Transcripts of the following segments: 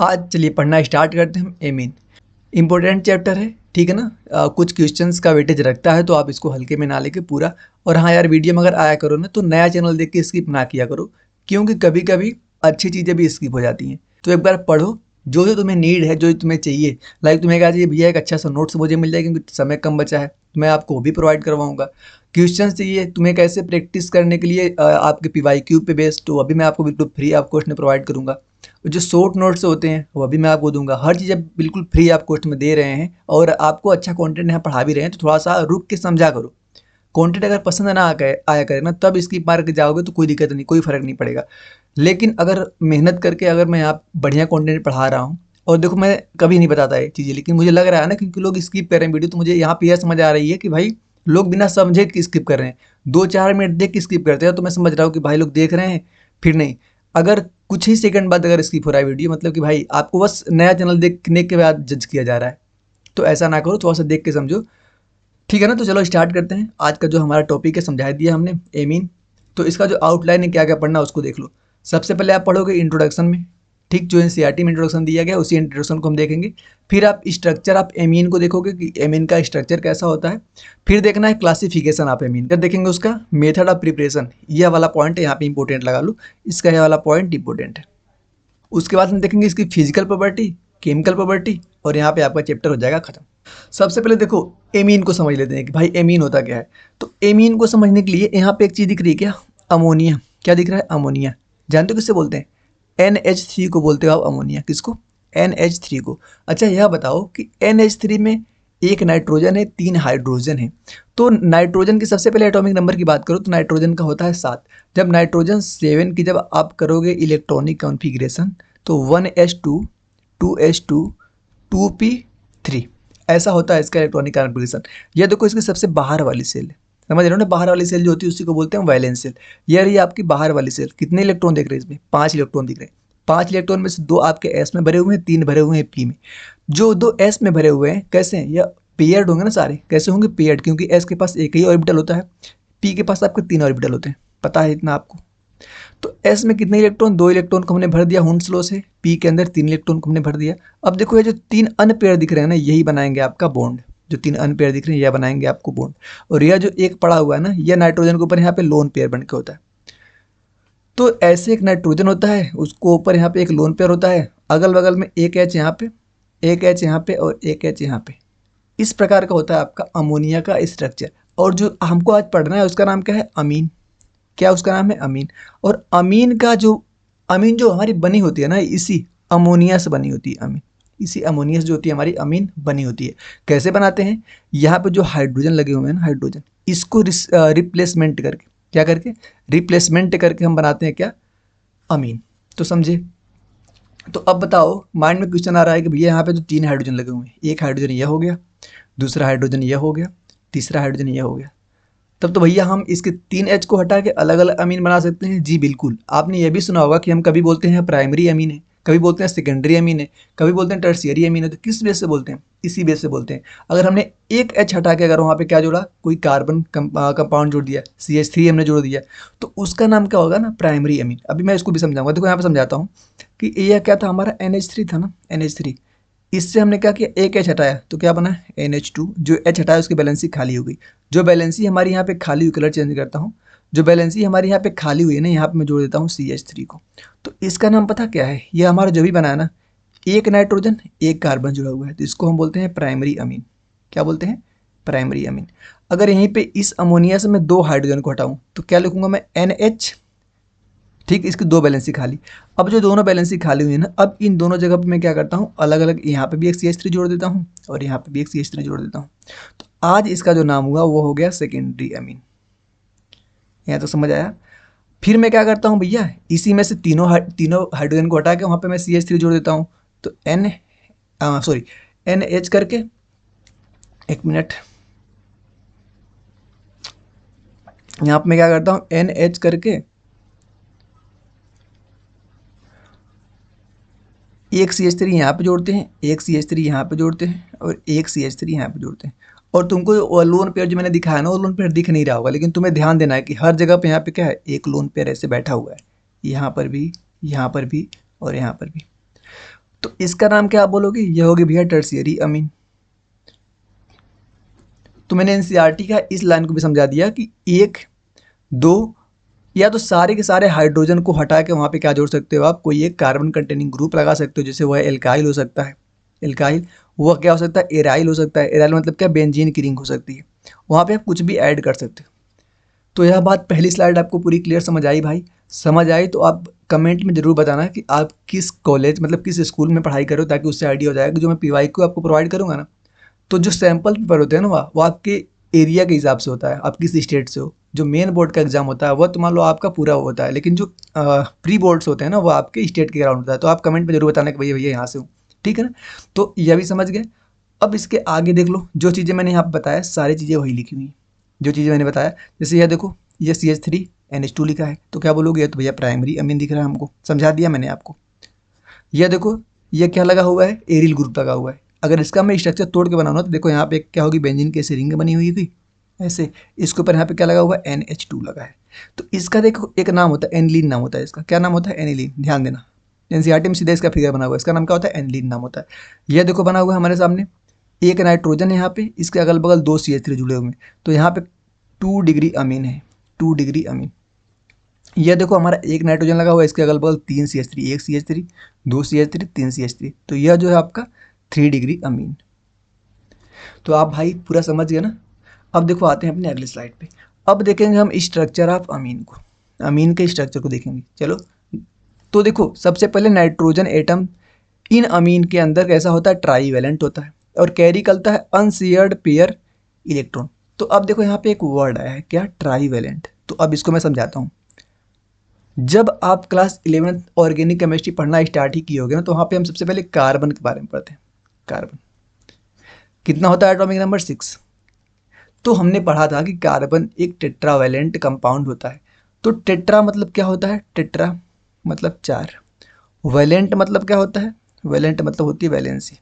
आज चलिए पढ़ना स्टार्ट करते हैं हम एमीन। इम्पोर्टेंट चैप्टर है, ठीक है ना। कुछ क्वेश्चंस का वेटेज रखता है तो आप इसको हल्के में ना लेके पूरा। और हाँ यार, वीडियो में अगर आया करो ना तो नया चैनल देख के स्किप ना किया करो, क्योंकि कभी कभी अच्छी चीज़ें भी स्किप हो जाती हैं। तो एक बार पढ़ो, जो जो तुम्हें नीड है, जो तुम्हें चाहिए। लाइक तुम्हें कहा चाहिए भैया एक अच्छा सा नोट्स मुझे मिल जाए क्योंकि समय कम बचा है, तो मैं आपको वो भी प्रोवाइड करवाऊंगा। क्वेश्चंस चाहिए तुम्हें कैसे प्रैक्टिस करने के लिए आपके PYQ पे बेस्ड, तो अभी मैं आपको बिल्कुल फ्री आपको उसने प्रोवाइड करूंगा। जो शॉर्ट नोट्स होते हैं वो भी मैं आपको दूंगा। हर चीज़ बिल्कुल फ्री आपको उसमें दे रहे हैं और आपको अच्छा कंटेंट यहाँ पढ़ा भी रहे हैं, तो थोड़ा सा रुक के समझा करो। कंटेंट अगर पसंद ना आया करे ना, तब स्किप मार के जाओगे तो कोई दिक्कत नहीं, कोई फर्क नहीं पड़ेगा। लेकिन अगर मेहनत करके अगर मैं यहाँ बढ़िया कंटेंट पढ़ा रहा हूँ, और देखो मैं कभी नहीं बताता ये चीज़ें, लेकिन मुझे लग रहा है ना क्योंकि लोग स्किप कर रहे हैं वीडियो, तो मुझे यहाँ पे यह समझ आ रही है कि भाई लोग बिना समझे कि स्किप कर रहे हैं। 2-4 मिनट देख के स्किप करते हैं, तो मैं समझ रहा हूँ कि भाई लोग देख रहे हैं फिर नहीं। अगर कुछ ही सेकंड बाद अगर स्किप हो रहा है वीडियो, मतलब कि भाई आपको बस नया चैनल देखने के बाद जज किया जा रहा है। तो ऐसा ना करो, थोड़ा सा देख के समझो, ठीक है ना। तो चलो स्टार्ट करते हैं। आज का जो हमारा टॉपिक है समझा दिया हमने, एमीन। तो इसका जो आउटलाइन है क्या क्या पढ़ना उसको देख लो। सबसे पहले आप पढ़ोगे इंट्रोडक्शन में, ठीक, जो एनसीईआरटी में इंट्रोडक्शन दिया गया उसी इंट्रोडक्शन को हम देखेंगे। फिर आप स्ट्रक्चर, आप एमीन को देखोगे कि एमीन का स्ट्रक्चर कैसा होता है। फिर देखना है क्लासिफिकेशन आप एमीन का, देखेंगे उसका मेथड ऑफ प्रिपरेशन। यह वाला पॉइंट यहाँ पे इंपॉर्टेंट लगा लो, इसका यह वाला पॉइंट इंपॉर्टेंट है। उसके बाद हम देखेंगे इसकी फिजिकल प्रॉपर्टी, केमिकल प्रॉपर्टी, और यहाँ पे आपका चैप्टर हो जाएगा खत्म। सबसे पहले देखो एमीन को समझ लेते हैं कि भाई एमीन होता क्या है। तो एमीन को समझने के लिए यहाँ पे एक चीज़ दिख रही है क्या, अमोनिया। क्या दिख रहा है, अमोनिया। जानते हो किससे बोलते हैं, NH3 को बोलते हो आप अमोनिया। किसको, NH3 को। अच्छा यह बताओ कि NH3 में एक नाइट्रोजन है, 3 हाइड्रोजन है। तो नाइट्रोजन की सबसे पहले एटॉमिक नंबर की बात करो तो नाइट्रोजन का होता है 7। जब नाइट्रोजन 7 की जब आप करोगे इलेक्ट्रॉनिक कॉन्फ़िगरेशन, तो 1s2 2s2 2p3, ऐसा होता है इसका इलेक्ट्रॉनिक कॉन्फ़िगरेशन। यह देखो इसकी सबसे बाहर वाली सेल है, समझ रहे हो ना। बाहर वाली सेल जो होती है उसी को बोलते हैं वैलेंस सेल। यह रही आपकी बाहर वाली सेल। कितने इलेक्ट्रॉन देख रहे हैं इसमें, 5 इलेक्ट्रॉन दिख रहे हैं। 5 इलेक्ट्रॉन में से 2 आपके एस में भरे हुए हैं, 3 भरे हुए हैं पी में। जो 2 एस में भरे हुए हैं कैसे हैं, यह पेयर्ड होंगे ना सारे। कैसे होंगे, पेयर्ड, क्योंकि एस के पास एक ही ऑर्बिटल होता है, पी के पास आपके 3 ऑर्बिटल होते हैं। पता है इतना आपको। तो एस में कितने इलेक्ट्रॉन, 2 इलेक्ट्रॉन को हमने भर दिया हुंस लॉ से। पी के अंदर 3 इलेक्ट्रॉन को हमने भर दिया। अब देखो ये जो 3 अनपेयर दिख रहे हैं ना, यही बनाएंगे आपका बॉन्ड। जो 3 अनपेयर दिख रहे हैं यह बनाएंगे आपको बॉन्ड। और यह जो एक पड़ा हुआ है ना, यह नाइट्रोजन के ऊपर यहाँ पे लोन पेयर बन के होता है। तो ऐसे एक नाइट्रोजन होता है, उसको ऊपर यहाँ पे एक लोन पेयर होता है, अगल बगल में एक एच यहाँ पे, एक एच यहाँ पे और एक एच यहाँ पे। इस प्रकार का होता है आपका अमोनिया का स्ट्रक्चर। और जो हमको आज पढ़ना है उसका नाम क्या है, अमीन। क्या उसका नाम है, अमीन। और अमीन जो हमारी बनी होती है ना, इसी अमोनिया से बनी होती है अमीन। इसी अमोनिया से जो होती है हमारी अमीन बनी होती है। कैसे बनाते हैं, यहाँ पे जो हाइड्रोजन लगे हुए हैं ना, हाइड्रोजन, इसको रिप्लेसमेंट करके, क्या करके, रिप्लेसमेंट करके हम बनाते हैं क्या, अमीन। तो समझे। तो अब बताओ, माइंड में क्वेश्चन आ रहा है कि भैया यहाँ पे जो 3 हाइड्रोजन लगे हुए हैं, एक हाइड्रोजन यह हो गया, दूसरा हाइड्रोजन यह हो गया, तीसरा हाइड्रोजन यह हो गया। तब तो भैया हम इसके 3 एच को हटा के अलग अलग अमीन बना सकते हैं। जी बिल्कुल। आपने ये भी सुना होगा कि हम कभी बोलते हैं प्राइमरी अमीन है, कभी बोलते हैं सेकेंडरी अमीन है, कभी बोलते हैं टर्शियरी अमीन है। तो किस बेस से बोलते हैं, इसी बेस से बोलते हैं। अगर हमने एक एच हटा के अगर वहाँ पे क्या जोड़ा, कोई कार्बन कंपाउंड जोड़ दिया, CH3 हमने जोड़ दिया, तो उसका नाम क्या होगा ना, प्राइमरी अमीन। अभी मैं इसको भी समझाऊंगा। देखो यहाँ पे समझाता हूँ कि यह क्या था, हमारा NH3 था ना, NH3। इससे हमने क्या किया, एक एच हटाया तो क्या बना, NH2। जो एच हटाया उसकी बैलेंसी खाली हो गई। जो बैलेंसी हमारी यहाँ पे खाली हुई, कलर चेंज करता हूँ, जो बैलेंसी हमारी यहाँ पे खाली हुई है ना, यहाँ पे मैं जोड़ देता हूँ CH3 को। तो इसका नाम पता क्या है, ये हमारा जो भी बना है ना, एक नाइट्रोजन एक कार्बन जुड़ा हुआ है, तो इसको हम बोलते हैं प्राइमरी अमीन। क्या बोलते हैं, प्राइमरी अमीन। अगर यहीं पे इस अमोनिया से मैं 2 हाइड्रोजन को हटाऊँ तो क्या लिखूंगा मैं, NH, ठीक, इसकी 2 बैलेंसी खाली। अब जो दोनों बैलेंसी खाली हुई है ना, अब इन दोनों जगह पे मैं क्या करता हूँ, अलग अलग, यहाँ पे भी एक CH3 जोड़ देता हूँ और यहाँ पे भी एक CH3 जोड़ देता हूँ। तो आज इसका जो नाम हुआ वो हो गया सेकेंडरी अमीन। यहाँ तो समझ आया। फिर मैं क्या करता हूँ भैया, इसी में से तीनों हाइड्रोजन को हटा के वहाँ पे मैं CH3 जोड़ देता हूँ। तो NH करके, एक मिनट, यहाँ पे मैं क्या करता हूँ, NH करके एक CH3 यहाँ पे जोड़ते हैं, एक CH3 यहाँ पे जोड़ते हैं और एक CH3 यहाँ पे जोड़ते हैं। और तुमको लोन पेयर जो मैंने दिखाया ना, वो लोन पेयर दिख नहीं रहा होगा, लेकिन तुम्हें ध्यान देना है कि हर जगह पे यहाँ पे क्या है, एक लोन पेयर ऐसे बैठा हुआ है। यहाँ पर भी, यहाँ पर भी और यहाँ पर भी। तो इसका नाम क्या आप बोलोगे, ये होगी भैया टर्शियरी अमीन। तो मैंने एनसीईआरटी का इस लाइन को भी समझा दिया कि एक, दो या तो सारे के सारे हाइड्रोजन को हटा के वहाँ पे क्या जोड़ सकते हो आप, कोई एक कार्बन कंटेनिंग ग्रुप लगा सकते हो, जैसे वह एल्काइल हो सकता है, एल्काइल, वह क्या हो सकता है, एराइल हो सकता है, एराइल मतलब क्या, बेंजीन की रिंग हो सकती है, वहाँ पे आप कुछ भी ऐड कर सकते हो। तो यह बात पहली स्लाइड आपको पूरी क्लियर समझ आई भाई? समझ आई तो आप कमेंट में ज़रूर बताना कि आप किस कॉलेज मतलब किस स्कूल में पढ़ाई करो, ताकि उससे आइडिया हो जाएगा कि जो मैं पीवाई को आपको प्रोवाइड करूँगा ना, तो जो सैंपल पेपर होते हैं ना वो आपके एरिया के हिसाब से होता है, आप किस स्टेट से हो। जो मेन बोर्ड का एग्जाम होता है वह तो मान लो आपका पूरा होता है, लेकिन जो प्री बोर्ड्स होते हैं ना वो आपके स्टेट के ग्राउंड होता है। तो आप कमेंट में जरूर बताना कि भैया भैया यहाँ से हूँ, ठीक है ना। तो यह भी समझ गए। अब इसके आगे देख लो, जो चीज़ें मैंने यहाँ पे बताया सारी चीज़ें वही लिखी हुई हैं जो चीज़ें मैंने बताया। जैसे यह देखो, ये CH3NH2 लिखा है, तो क्या बोलोगे, ये तो भैया प्राइमरी अमीन दिख रहा है हमको, समझा दिया मैंने आपको। यह देखो, ये क्या लगा हुआ है, एरिल ग्रुप लगा हुआ है। अगर इसका मैं स्ट्रक्चर तोड़ के बनाऊँ ना, तो देखो यहाँ पे क्या होगी, बेंजीन की ऐसी रिंग बनी हुई थी ऐसे, इसके ऊपर यहाँ पे क्या लगा हुआ है, NH2 लगा है। तो इसका देखो एक नाम होता है एनिलीन, नाम होता है इसका, क्या नाम होता है, एनिलीन, ध्यान देना। एनसीईआरटी में सीधा इसका फिगर बना हुआ है, इसका नाम क्या होता है, एनिलीन नाम होता है। यह देखो बना हुआ है हमारे सामने, एक नाइट्रोजन है यहाँ पे, इसके अगल बगल 2 CH3 जुड़े हुए हैं, तो यहाँ पे 2 डिग्री अमीन है, 2 डिग्री अमीन। यह देखो हमारा एक नाइट्रोजन लगा हुआ है, इसके अगल बगल 3 CH3, एक CH3, 2 CH3, 3 CH3, तो यह जो है आपका 3 डिग्री अमीन। तो आप भाई पूरा समझ गए ना। अब देखो आते हैं अपने अगले स्लाइड पे। अब देखेंगे हम स्ट्रक्चर ऑफ अमीन को, अमीन के स्ट्रक्चर को देखेंगे। चलो, तो देखो सबसे पहले नाइट्रोजन एटम इन अमीन के अंदर कैसा होता है, ट्राईवैलेंट होता है और कैरी करता है अनशेयर्ड पेयर इलेक्ट्रॉन। तो अब देखो यहाँ पे एक वर्ड आया है क्या, ट्राईवैलेंट। तो अब इसको मैं समझाता हूँ। जब आप क्लास 11th ऑर्गेनिक केमिस्ट्री पढ़ना स्टार्ट ही किए होगे ना, तो वहाँ पे हम सबसे पहले कार्बन के बारे में पढ़ते हैं। कार्बन कितना होता है, एटॉमिक नंबर 6। तो हमने पढ़ा था कि कार्बन एक टेट्रावैलेंट कंपाउंड होता है। तो टेट्रा मतलब क्या होता है, टेट्रा मतलब 4, वैलेंट मतलब क्या होता है, वैलेंट मतलब होती है वैलेंसी।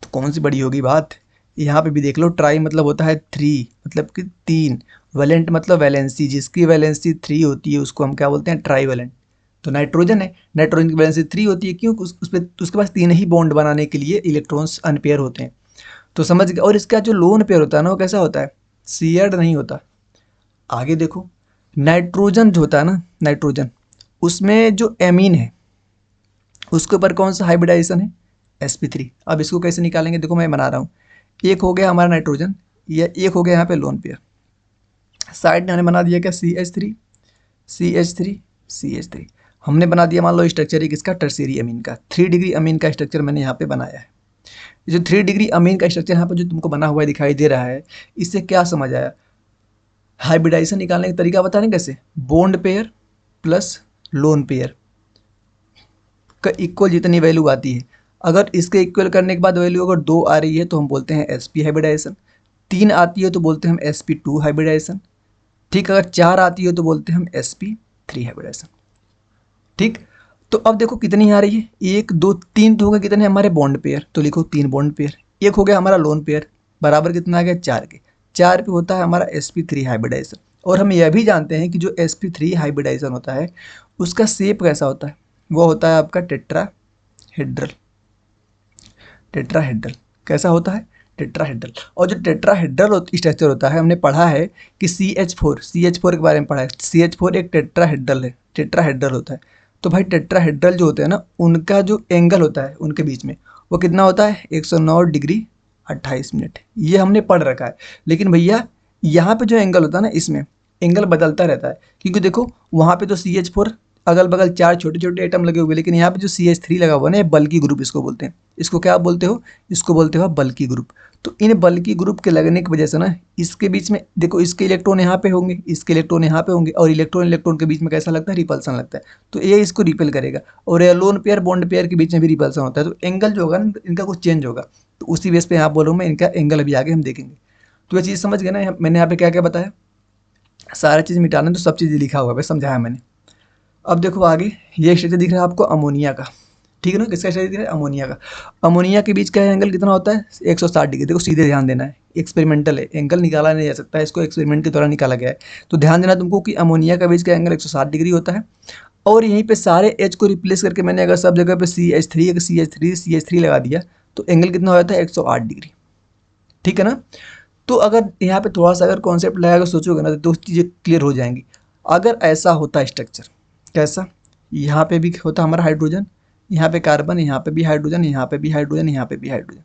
तो कौन सी बड़ी होगी बात, यहाँ पे भी देख लो, ट्राई मतलब होता है 3, मतलब कि 3, वैलेंट मतलब वैलेंसी, जिसकी वैलेंसी 3 होती है उसको हम क्या बोलते हैं, ट्राई वैलेंट। तो नाइट्रोजन है, नाइट्रोजन की वैलेंसी 3 होती है, क्यों, उस पे उसके पास 3 ही बॉन्ड बनाने के लिए इलेक्ट्रॉन्स अनपेयर होते हैं। तो समझ गए। और इसका जो लोन पेयर होता है ना, वो कैसा होता है, शेयर्ड नहीं होता। आगे देखो, नाइट्रोजन जो होता है ना, नाइट्रोजन उसमें जो एमीन है उसके ऊपर कौन सा हाइब्रिडाइजेशन है, sp3। अब इसको कैसे निकालेंगे, देखो मैं बना रहा हूँ। एक हो गया हमारा नाइट्रोजन, या एक हो गया यहाँ पे लोन पेयर, साइड में हमने बना दिया क्या, CH3, CH3, CH3। हमने बना दिया मान लो स्ट्रक्चर एक इसका टर्शियरी अमीन का, 3 डिग्री अमीन का स्ट्रक्चर मैंने यहाँ पे बनाया है। जो 3 डिग्री अमीन का स्ट्रक्चर यहाँ पर जो तुमको बना हुआ दिखाई दे रहा है, इससे क्या समझ आया, हाइब्रिडाइजेशन निकालने का तरीका बताने कैसे, bond pair plus lone pair का इक्वल जितनी वैल्यू आती है, अगर इसके इक्वल करने के बाद वैल्यू अगर 2 आ रही है तो हम बोलते हैं sp हाइब्रिडाइजेशन, 3 आती है तो बोलते हैं हम sp2 हाइब्रिडाइजेशन, ठीक, अगर 4 आती है तो बोलते हैं हम sp3 हाइब्रिडाइजेशन, ठीक। तो अब देखो कितनी आ रही है, 1 2 3, तो हो गए कितने हमारे बॉन्ड पेयर, तो लिखो 3 बॉन्ड पेयर, एक हो गया हमारा लोन पेयर, बराबर कितना आ गया 4 के, 4 पे होता है हमारा sp3 हाइब्रिडाइजेशन। और हम यह भी जानते हैं कि जो sp3 हाइब्रिडाइजेशन होता है उसका शेप कैसा होता है, वो होता है आपका टेट्राहेड्रल, टेट्राहेड्रल कैसा होता है, टेट्राहेड्रल। और जो टेट्राहेड्रल स्ट्रक्चर होता है, हमने पढ़ा है कि CH4 के बारे में पढ़ा है, CH4 एक टेट्राहेड्रल है, टेट्राहेड्रल होता है। तो भाई टेट्राहेड्रल जो होते हैं ना, उनका जो एंगल होता है उनके बीच में, वो कितना होता है, 109 डिग्री 28 मिनट, ये हमने पढ़ रखा है। लेकिन भैया यहाँ पे जो एंगल होता है ना, इसमें एंगल बदलता रहता है, क्योंकि देखो वहाँ पे तो CH4 अगल बगल 4 छोटे छोटे एटम लगे हुए, लेकिन यहाँ पे जो CH3 लगा हुआ है ना, ये बल्कि ग्रुप इसको बोलते हैं। इसको क्या बोलते हो, इसको बोलते हो बल्कि ग्रुप। तो इन बल्कि ग्रुप के लगने की वजह से ना, इसके बीच में देखो, इसके इलेक्ट्रॉन यहाँ पे होंगे, इसके इलेक्ट्रॉन यहाँ पे होंगे, और इलेक्ट्रॉन इलेक्ट्रॉन के बीच में कैसा लगता है, रिपल्सन लगता है। तो ये इसको रिपेल करेगा, और ये लोन पेयर बॉन्ड पेयर के बीच में भी रिपल्सन होता है। तो एंगल जो होगा ना, इनका कुछ चेंज होगा। तो उसी बेस पे यहाँ बोलूँ मैं, इनका एंगल अभी आगे हम देखेंगे। तो ये चीज़ समझ गए ना, मैंने यहाँ पे क्या क्या बताया, सारा चीज़ मिटाना तो सब चीज़ लिखा हुआ है, समझाया मैंने। अब देखो आगे, ये स्ट्रक्चर दिख रहा है आपको अमोनिया का, ठीक है ना, किसका स्ट्रक्चर दिख रहा है, अमोनिया का। अमोनिया के बीच का एंगल कितना होता है, 160 डिग्री। देखो सीधे ध्यान देना है, एक्सपेरिमेंटल है, एंगल निकाला नहीं जा सकता है, इसको एक्सपेरिमेंट के द्वारा निकाला गया है। तो ध्यान देना तुमको कि अमोनिया का बीच का एंगल 160 डिग्री होता है। और यहीं पे सारे एच को रिप्लेस करके मैंने अगर सब जगह पे CH3 लगा दिया तो एंगल कितना हो जाता है 108 डिग्री। ठीक है ना। तो अगर यहाँ पे थोड़ा सा अगर कॉन्सेप्ट लगा कर सोचोगे ना तो दो चीज़ें क्लियर हो जाएंगी। अगर ऐसा होता स्ट्रक्चर, कैसा, यहाँ पे भी होता हमारा हाइड्रोजन, यहाँ पे कार्बन, यहाँ पे भी हाइड्रोजन, यहाँ पे भी हाइड्रोजन, यहाँ पे भी हाइड्रोजन,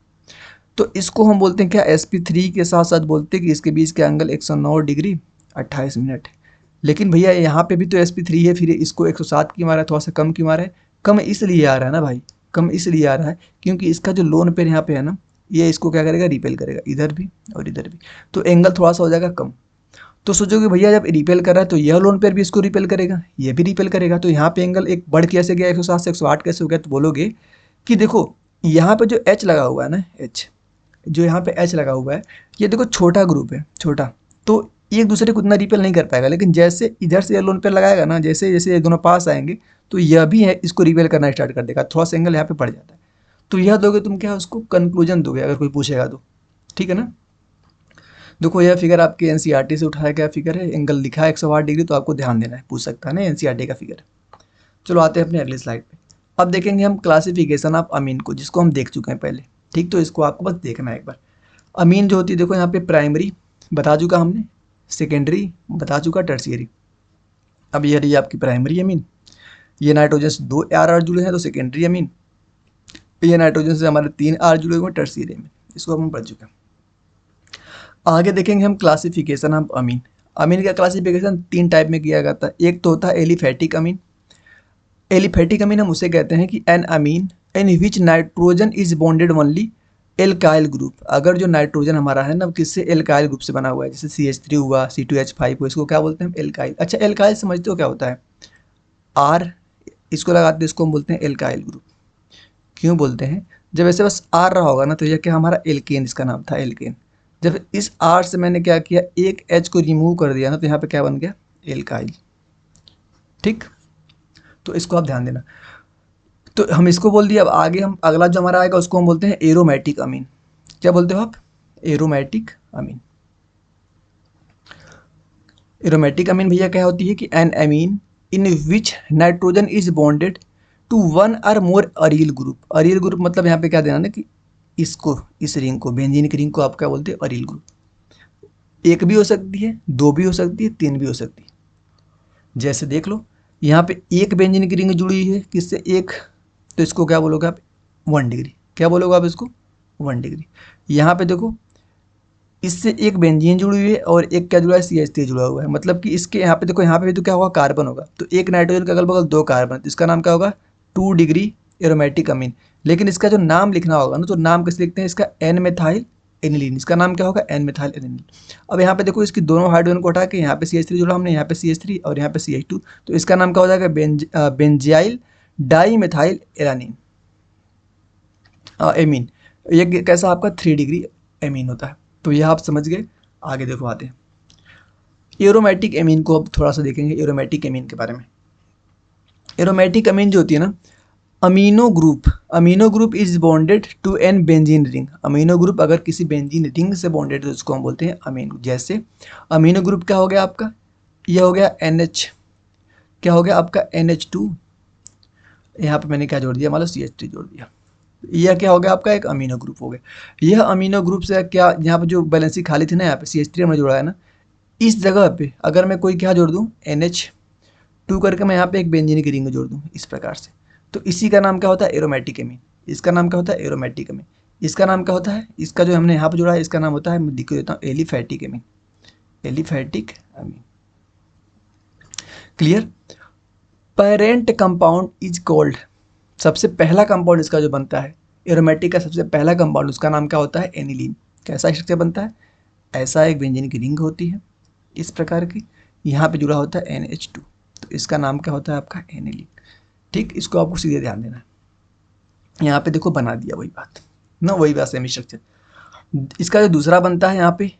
तो इसको हम बोलते हैं क्या, sp3 के साथ साथ बोलते हैं कि इसके बीच का एंगल 109 डिग्री 28 मिनट है। लेकिन भैया यहाँ पे भी तो sp3 है, फिर इसको 107 क्यों मारा है, थोड़ा सा कम क्यों मारा है? कम इसलिए आ रहा है ना भाई, कम इसलिए आ रहा है क्योंकि इसका जो लोन पेयर यहाँ पे है ना, ये इसको क्या करेगा, रिपेल करेगा, इधर भी और इधर भी, तो एंगल थोड़ा सा हो जाएगा कम। तो सोचोगे भैया जब रिपेल कर रहा है तो यह लोन पेयर भी इसको रिपेल करेगा, ये भी रिपेल करेगा, तो यहाँ पे एंगल एक बढ़ कैसे गया 107 से 108 कैसे हो गया? तो बोलोगे कि देखो यहाँ पे जो एच लगा हुआ है ना, एच जो यहाँ पे एच लगा हुआ है, ये देखो छोटा ग्रुप है, छोटा, तो एक दूसरे को उतना रिपेल नहीं कर पाएगा। लेकिन जैसे इधर से लोन पेयर लगाएगा ना, जैसे जैसे ये दोनों पास आएंगे तो यह भी है इसको रिपेल करना स्टार्ट कर देगा, थोड़ा सा एंगल यहाँ पे बढ़ जाता है। तो यह दोगे तुम क्या, उसको कंक्लूजन दोगे अगर कोई पूछेगा तो। ठीक है ना। देखो यह फिगर आपके एनसीईआरटी से उठाया गया फिगर है, एंगल लिखा है 108 डिग्री, तो आपको ध्यान देना है, पूछ सकता है ना एनसीईआरटी का फिगर। चलो आते हैं अपने अगली स्लाइड पे। अब देखेंगे हम क्लासिफिकेशन ऑफ अमीन को, जिसको हम देख चुके हैं पहले। ठीक, तो इसको आपको बस देखना है एक बार। अमीन जो होती है, देखो यहाँ पे प्राइमरी बता चुका हमने, सेकेंडरी बता चुका, टर्शियरी। अब ये रही आपकी प्राइमरी अमीन, ये नाइट्रोजन से 2 आर जुड़े हैं तो सेकेंडरी अमीन, ये नाइट्रोजन से हमारे 3 आर जुड़े हुए हैं, टर्शियरी अमीन। इसको हम पढ़ चुके हैं। आगे देखेंगे हम क्लासिफिकेशन ऑफ अमीन। अमीन का क्लासिफिकेशन 3 टाइप में किया जाता है। एक तो होता है एलिफेटिक अमीन। एलिफेटिक अमीन हम उसे कहते हैं कि an amine in which nitrogen is bonded only alkyl group. अगर जो नाइट्रोजन हमारा है ना, किससे, एल्काइल ग्रुप से बना हुआ है, जैसे CH3 हुआ, C2H5 हुआ, इसको क्या बोलते हैं हम, एल्काइल। अच्छा एल्काइल समझते हो क्या होता है? आर इसको लगाते हैं, इसको हम बोलते हैं एल्काइल ग्रुप। क्यों बोलते हैं? जब ऐसे बस आर रहा होगा ना तो यह क्या, हमारा एल्केन इसका नाम था, एल्केन। जब इस आर से मैंने क्या किया, एक एच को रिमूव कर दिया ना, तो यहाँ पे क्या बन गया, एल्काइल। ठीक, तो इसको आप ध्यान देना। तो हम इसको बोल दिया। अब आगे हम अगला जो हमारा आएगा उसको हम बोलते हैं एरोमेटिक अमीन। क्या बोलते हो आप? एरोमेटिक अमीन। एरोमेटिक अमीन भैया क्या होती है कि an amine in which nitrogen is bonded to one or more अरील group. अरील group मतलब यहाँ पे क्या देना ना कि इसको, इस रिंग को, बेंजीन की रिंग को आप क्या बोलते हैं, अरील ग्रुप। एक भी हो सकती है, दो भी हो सकती है, तीन भी हो सकती है। जैसे देख लो यहाँ पे एक बेंजीन की रिंग जुड़ी हुई है, किससे, एक, तो इसको क्या बोलोगे आप, 1 डिग्री। क्या बोलोगे आप इसको, 1 डिग्री। यहाँ पे देखो इससे एक बेंजीन जुड़ी हुई है और एक क्या जुड़ा है, CH3 जुड़ा हुआ है। मतलब कि इसके यहाँ पे देखो, यहाँ पे भी तो क्या होगा, कार्बन होगा, तो एक नाइट्रोजन के अगल बगल 2 कार्बन, तो इसका नाम क्या होगा, 2 डिग्री एरोमेटिक अमीन। लेकिन इसका जो नाम लिखना होगा ना, तो नाम कैसे लिखते हैं इसका, एन मेथाइल एनिलीन। इसका नाम क्या होगा, एन मेथाइल एनिलीन। अब यहाँ पे देखो इसकी दोनों हाइड्रोजन को हटा के यहाँ पे CH3 जोड़ा हमने, यहाँ पे CH3 और यहाँ पे CH2, तो इसका नाम क्या हो जाएगा, बेंजाइल डाई मेथाइल एरानीन एमीन। ये कैसा आपका 3 डिग्री एमीन होता है। तो यह आप समझ गए। आगे देखो आते हैं एरोमेटिक एमीन को, अब थोड़ा सा देखेंगे एरोमेटिक एमीन के बारे में। एरोमेटिक अमीन जो होती है ना, amino group is bonded to an benzene ring. Amino group अगर किसी बेंजीन रिंग से बॉन्डेड है तो उसको हम बोलते हैं अमीनो। जैसे अमीनो ग्रुप क्या हो गया आपका, यह हो गया NH, क्या हो गया आपका NH2, यहाँ पे मैंने क्या जोड़ दिया, मान लो CH3 जोड़ दिया, यह क्या हो गया आपका, एक अमीनो ग्रुप हो गया। यह अमीनो ग्रुप से क्या, यहाँ पे जो बैलेंसी खाली थी ना, यहाँ पे CH3 हमने जोड़ा है ना, इस जगह पे अगर मैं कोई क्या जोड़ दूँ, NH2 करके मैं यहाँ पे एक बेंजीन की रिंग जोड़ दूँ इस प्रकार से, तो इसी का नाम क्या होता है, एरोमेटिक अमीन। इसका नाम क्या होता है, एरोमेटिक अमीन। इसका नाम क्या होता है, इसका जो हमने यहाँ पे जोड़ा है इसका नाम होता है, मैं लिख देता हूँ, aliphatic amine. Aliphatic amine, clear. Parent compound is called, सबसे पहला कंपाउंड इसका जो बनता है एरोमेटिक का, सबसे पहला कंपाउंड उसका नाम क्या होता है, एनिलीन। कैसा स्ट्रक्चर बनता है, ऐसा एक बेंजीन की रिंग होती है इस प्रकार की, यहाँ पे जुड़ा होता है NH2, तो इसका नाम क्या होता है आपका, एनिलीन। ठीक, इसको आपको सीधे ध्यान देना है। यहाँ पे देखो बना दिया वही बात ना, वही बात सेमी स्ट्रक्चर। इसका जो दूसरा बनता है, यहाँ पे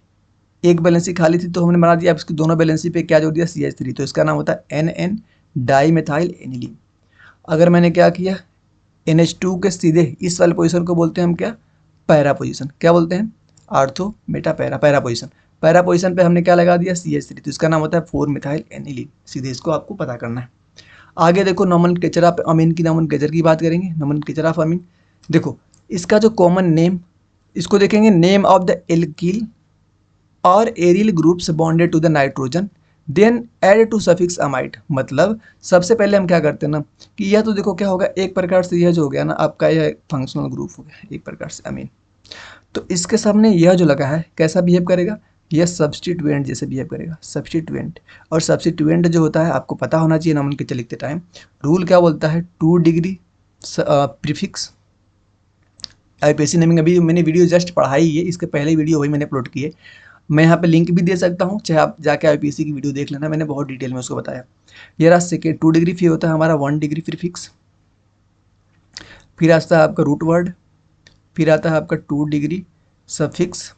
एक बैलेंसी खाली थी तो हमने बना दिया, अब इसकी दोनों बैलेंसी पे क्या जोड़ दिया, CH3, तो इसका नाम होता है NN डाई मेथाइल एनिलीन। अगर मैंने क्या किया, NH2 के सीधे इस वाले पोजीशन को बोलते हैं हम क्या, पैरा पोजीशन। क्या बोलते हैं, ortho Meta para, para position. Para position पे हमने क्या लगा दिया, CH3, तो इसका नाम होता है 4 मिथाइल एनिलीन। सीधे इसको आपको पता करना है। आगे देखो नोमेनक्लेचर ऑफ अमीन की नोमेनक्लेचर की बात करेंगे। नोमेनक्लेचर ऑफ अमीन, देखो इसका जो कॉमन नेम, इसको देखेंगे name of the alkyl or aryl groups bonded to the nitrogen then add to suffix amide. मतलब सबसे पहले हम क्या करते हैं ना कि यह तो देखो क्या होगा, एक प्रकार से यह जो हो गया ना आपका यह फंक्शनल ग्रुप हो गया एक प्रकार से अमीन। तो इसके सामने यह जो लगा है कैसा बिहेव करेगा, यह सब्स्टिट्यूएंट जैसे बिहेव करेगा, सब्स्टिट्यूएंट। और सब्स्टिट्यूएंट जो होता है आपको पता होना चाहिए नोमेनक्लेचर लिखते टाइम, रूल क्या बोलता है 2 डिग्री प्रीफिक्स। आईपीएससी नेमिंग अभी मैंने वीडियो जस्ट पढ़ाई है, इसके पहले वीडियो वही मैंने अपलोड की है, मैं यहाँ पे लिंक भी दे सकता हूँ, चाहे आप जाके आईपीएससी की वीडियो देख लेना, मैंने बहुत डिटेल में उसको बताया। ये रहा सेकेंड 2 डिग्री, फिर होता है हमारा 1 डिग्री प्रीफिक्स, फिर आता है आपका रूट वर्ड, फिर आता है आपका 2 डिग्री सफिक्स,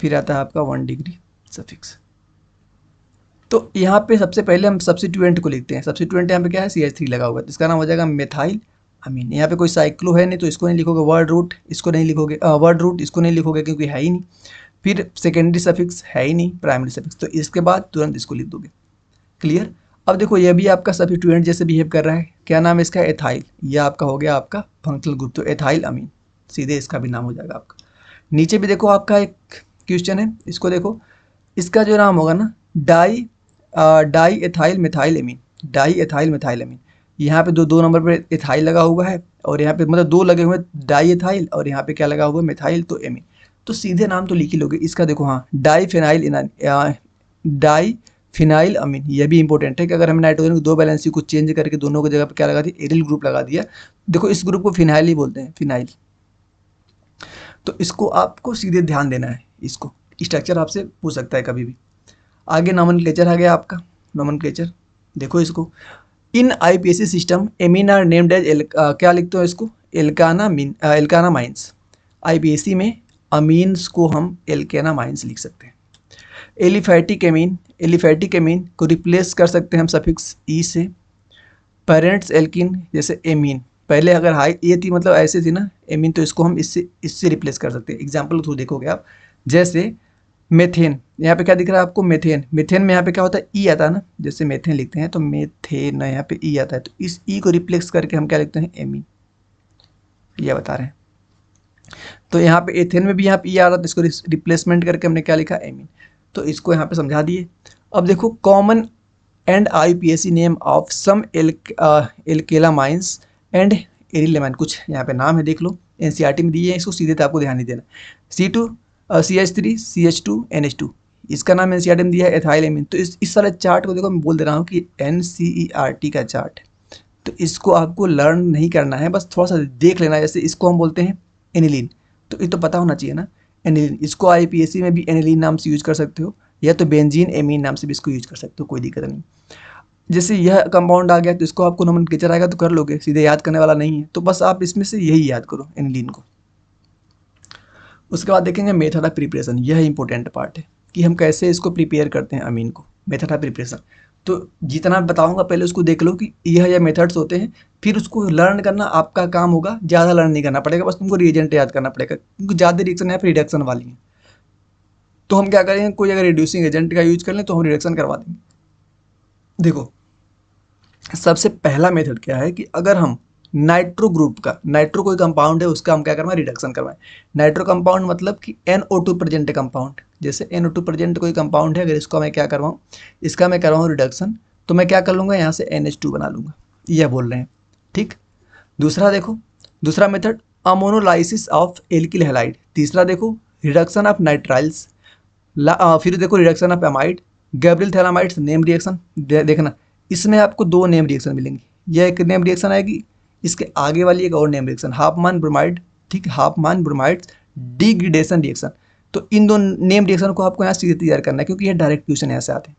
फिर आता है आपका 1 डिग्री सफिक्स। तो यहाँ पे सबसे पहले हम सब्स्टिट्यूएंट को लिखते हैं। सब्स्टिट्यूएंट यहाँ पे क्या है, CH3 लगा हुआ है, इसका नाम हो जाएगा मेथाइल अमीन। यहाँ पे कोई साइक्लो है नहीं तो इसको नहीं लिखोगे, वर्ड रूट इसको नहीं लिखोगे, वर्ड रूट इसको नहीं लिखोगे क्योंकि है ही नहीं, फिर सेकेंडरी सफिक्स है ही नहीं, प्राइमरी सफिक्स, तो इसके बाद तुरंत इसको लिख दोगे। क्लियर। अब देखो ये भी आपका सब्स्टिट्यूएंट जैसे बिहेव कर रहा है, क्या नाम है इसका, एथाइल। यह आपका हो गया आपका फंक्शनल ग्रुप, तो एथाइल अमीन, सीधे इसका भी नाम हो जाएगा आपका। नीचे भी देखो आपका एक क्वेश्चन है, इसको देखो, इसका जो नाम होगा ना diethyl methyl amine, diethyl methyl amine. यहाँ पे दो नंबर पे एथाइल लगा हुआ है और यहाँ पे मतलब 2 लगे हुए डाई एथाइल और यहाँ पे क्या लगा हुआ है मिथाइल, तो एमीन। तो सीधे नाम तो लिख ही लोगे इसका। देखो हाँ डाई फिनाइल अमीन, यह भी इंपॉर्टेंट है कि अगर हमने नाइट्रोजन की 2 वैलेंसी को चेंज करके दोनों की जगह पे क्या लगा दिया, एरिल ग्रुप लगा दिया। देखो इस ग्रुप को फिनाइल ही बोलते हैं, फिनाइल। तो इसको आपको सीधे ध्यान देना है, इसको स्ट्रक्चर आपसे पूछ सकता है कभी भी। आगे नोमेनक्लेचर आ गया आपका, नोमेनक्लेचर देखो इसको, in IUPAC system amine are named as क्या लिखते हो इसको, एल्काना माइंस। आईपीएससी में अमीन्स को हम एल्काना माइंस लिख सकते हैं। एलिफैटिक एमीन को रिप्लेस कर सकते हैं हम सफिक्स ई से। पेरेंट्स एल्किन जैसे एमीन, पहले अगर हाई ये थी मतलब ऐसे थी ना एमीन, तो इसको हम इससे रिप्लेस कर सकते हैं। एग्जाम्पल थ्रू देखोगे आप, जैसे मेथेन, यहाँ पे क्या दिख रहा है आपको, मेथेन। मेथेन में यहाँ पे क्या होता है, ई आता है ना, जैसे मेथेन लिखते हैं तो मेथेन, यहाँ पे ई आता है, तो इस ई को रिप्लेस करके हम क्या लिखते हैं, एमीन, यह बता रहे हैं। तो यहाँ पे एथेन में भी यहाँ पे ई आ रहा था, इसको रिप्लेसमेंट करके हमने क्या लिखा, एमीन। तो इसको यहाँ पे समझा दिए। अब देखो common and IUPAC name of some alkylamines and arylamine, कुछ यहाँ पे नाम है देख लो, एनसीईआरटी में दिए हैं, इसको सीधे तो आपको ध्यान नहीं देना। CH3 CH2 NH2, इसका नाम एनसीईआरटी में दिया है एथाइल एमीन। तो इस सारे चार्ट को देखो मैं बोल दे रहा हूँ कि एनसीईआरटी का चार्ट, तो इसको आपको लर्न नहीं करना है, बस थोड़ा सा देख लेना है। जैसे इसको हम बोलते हैं एनिलीन, तो ये तो पता होना चाहिए ना, एनिलीन। इसको आईपीएससी में भी एनिलीन नाम से यूज कर सकते हो, या तो बेंजीन एमीन नाम से भी इसको यूज कर सकते हो, कोई दिक्कत नहीं। जैसे यह कंपाउंड आ गया तो इसको आपको नोमेनक्लेचर आएगा तो कर लोगे, सीधे याद करने वाला नहीं है, तो बस आप इसमें से यही याद करो, एनिलीन को। उसके बाद देखेंगे मेथड ऑफ प्रिपरेशन, यह इंपॉर्टेंट पार्ट है कि हम कैसे इसको प्रिपेयर करते हैं अमीन को, मेथड ऑफ प्रिपरेशन। तो जितना बताऊंगा पहले उसको देख लो कि यह मेथड्स होते हैं, फिर उसको लर्न करना आपका काम होगा, ज़्यादा लर्न नहीं करना पड़ेगा, बस तुमको रिएजेंट याद करना पड़ेगा, क्योंकि ज़्यादा रिएक्शन या फिर रिडक्शन वाली है। तो हम क्या करेंगे, कोई अगर रिड्यूसिंग एजेंट का यूज कर लें तो हम रिडक्शन करवा देंगे। देखो सबसे पहला मेथड क्या है कि अगर हम नाइट्रो ग्रुप का, नाइट्रो कोई कंपाउंड है उसका हम क्या करवाएं, रिडक्शन करवाएं। नाइट्रो कंपाउंड मतलब कि NO2 प्रेजेंट कंपाउंड, जैसे NO2 प्रेजेंट कोई कंपाउंड है, अगर इसको मैं क्या करवाऊँ, इसका मैं करवाऊँ रिडक्शन, तो मैं क्या कर लूँगा, यहाँ से NH2 बना लूँगा, यह बोल रहे हैं, ठीक। दूसरा देखो, दूसरा method ammonolysis of alkyl halide. तीसरा देखो रिडक्शन ऑफ नाइट्राइल्स, फिर देखो reduction of amide, Gabriel phthalimides name reaction. देखना इसमें आपको 2 नेम रिएक्शन मिलेंगी, यह एक नेम रिएक्शन आएगी, इसके आगे वाली एक और नेम रिएक्शन, हाफमान ब्रोमाइड, ठीक, हाफमान ब्रोमाइड डिग्रेडेशन रिएक्शन। तो इन 2 नेम रिएक्शन को आपको यहाँ सीधे तैयार करना है, क्योंकि ये डायरेक्ट क्वेश्चन यहाँ से आते हैं।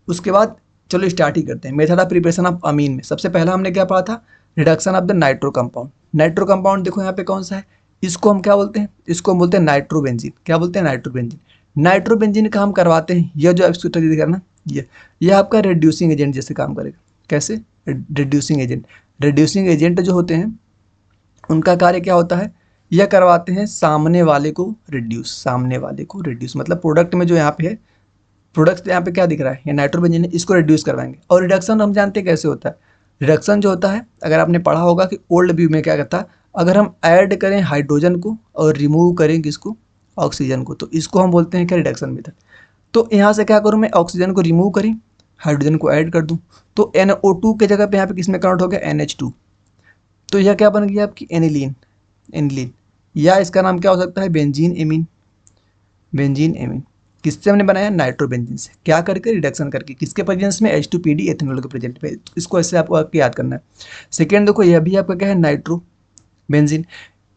उसके बाद चलो स्टार्ट ही करते हैं। मेथड ऑफ प्रिपरेशन ऑफ अमीन में सबसे पहला हमने क्या पढ़ा था, reduction of the nitro compound. Nitro compound देखो यहाँ पे कौन सा है, इसको हम क्या बोलते हैं, इसको हम बोलते हैं नाइट्रोबेंजीन। क्या बोलते हैं, नाइट्रोबेंजीन। नाइट्रोबेंजीन का हम करवाते हैं, यह जो आपको स्टडी करना, यह आपका रिड्यूसिंग एजेंट जैसे काम करेगा। कैसे, रिड्यूसिंग एजेंट। रिड्यूसिंग एजेंट जो होते हैं उनका कार्य क्या होता है, यह करवाते हैं सामने वाले को रिड्यूस, सामने वाले को रिड्यूस, मतलब प्रोडक्ट में जो यहाँ पे है प्रोडक्ट यहाँ पे क्या दिख रहा है, ये नाइट्रोबेंजीन है, इसको रिड्यूस करवाएंगे। और रिडक्शन हम जानते हैं कैसे होता है। रिडक्शन जो होता है, अगर आपने पढ़ा होगा कि ओल्ड व्यू में क्या करता है, अगर हम ऐड करें हाइड्रोजन को और रिमूव करें किसको, ऑक्सीजन को, तो इसको हम बोलते हैं क्या, रिडक्शन मेथड। तो यहाँ से क्या करूँ मैं, ऑक्सीजन को रिमूव करी, हाइड्रोजन को ऐड कर दूँ, तो NO2 के जगह पे यहाँ पे किस में कन्वर्ट हो गया, NH2। तो यह क्या बन गया आपकी, एनिलीन। एनिलीन, या इसका नाम क्या हो सकता है, बेंजीन एमीन। बेंजीन एमीन किससे हमने बनाया, नाइट्रोबेंजीन से। क्या करके, रिडक्शन करके, किसके प्रेजेंस में, H2PD एथेनॉल के प्रेजेंट में। इसको ऐसे आपको याद करना है। सेकेंड देखो, यह भी आपका क्या है, नाइट्रो बेंजीन।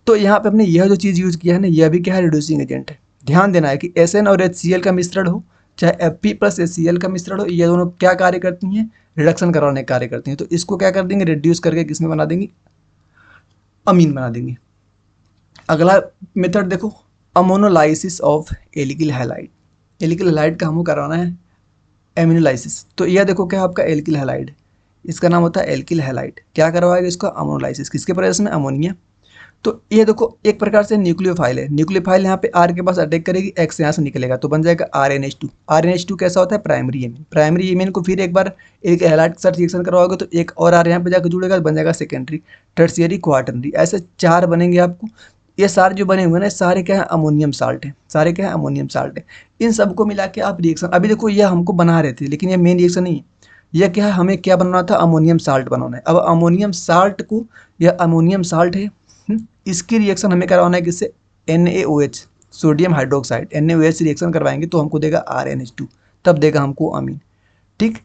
तो यहाँ पे हमने यह जो चीज़ यूज़ किया है ना, यह भी क्या है, रिड्यूसिंग एजेंट है। ध्यान देना है कि SN और HCl का मिश्रण हो, चाहे Fp प्लस HCl का मिश्रण हो, ये दोनों क्या कार्य करती हैं, रिडक्शन करवाने का कार्य करती हैं। तो इसको क्या कर देंगे, रिड्यूस करके किस में बना देंगे, अमीन बना देंगे। अगला मेथड देखो, ammonolysis of alkyl halide. Alkyl halide का हमको करवाना है एमिनोलाइसिस। तो यह देखो क्या आपका एल्किल हैलाइड, इसका नाम होता है एल्किल हैलाइड। क्या करवाएगा इसका, अमोनोलाइसिस, किसके प्रेजेंस में, अमोनिया। तो ये देखो एक प्रकार से न्यूक्लियोफाइल है। न्यूक्लियोफाइल यहाँ पे R के पास अटैक करेगी, X यहाँ से निकलेगा तो बन जाएगा RNH2। RNH2 कैसा होता है, प्राइमरी एमीन। प्राइमरी एमीन को फिर एक बार एक हैलाइड के साथ रिएक्शन करवाओगे तो एक और R यहाँ पे जाकर जुड़ेगा, बन जाएगा सेकेंडरी, टर्शियरी, क्वाटरनरी, ऐसे 4 बनेंगे आपको। ये सारे जो बने हुए हैं ना, सारे क्या है, अमोनियम साल्ट है। सारे क्या है, अमोनियम साल्ट है। इन सबको मिला के आप रिएक्शन, अभी देखो यह हमको बना रहे थे लेकिन ये मेन रिएक्शन नहीं है। यह क्या है, हमें क्या बनाना था, अमोनियम साल्ट बनाना है। अब अमोनियम साल्ट को, यह अमोनियम साल्ट है, इसकी रिएक्शन हमें करवाना है किससे, NaOH, सोडियम हाइड्रोक्साइड। NaOH से रिएक्शन करवाएंगे तो हमको देगा RNH2, तब देगा हमको अमीन। ठीक,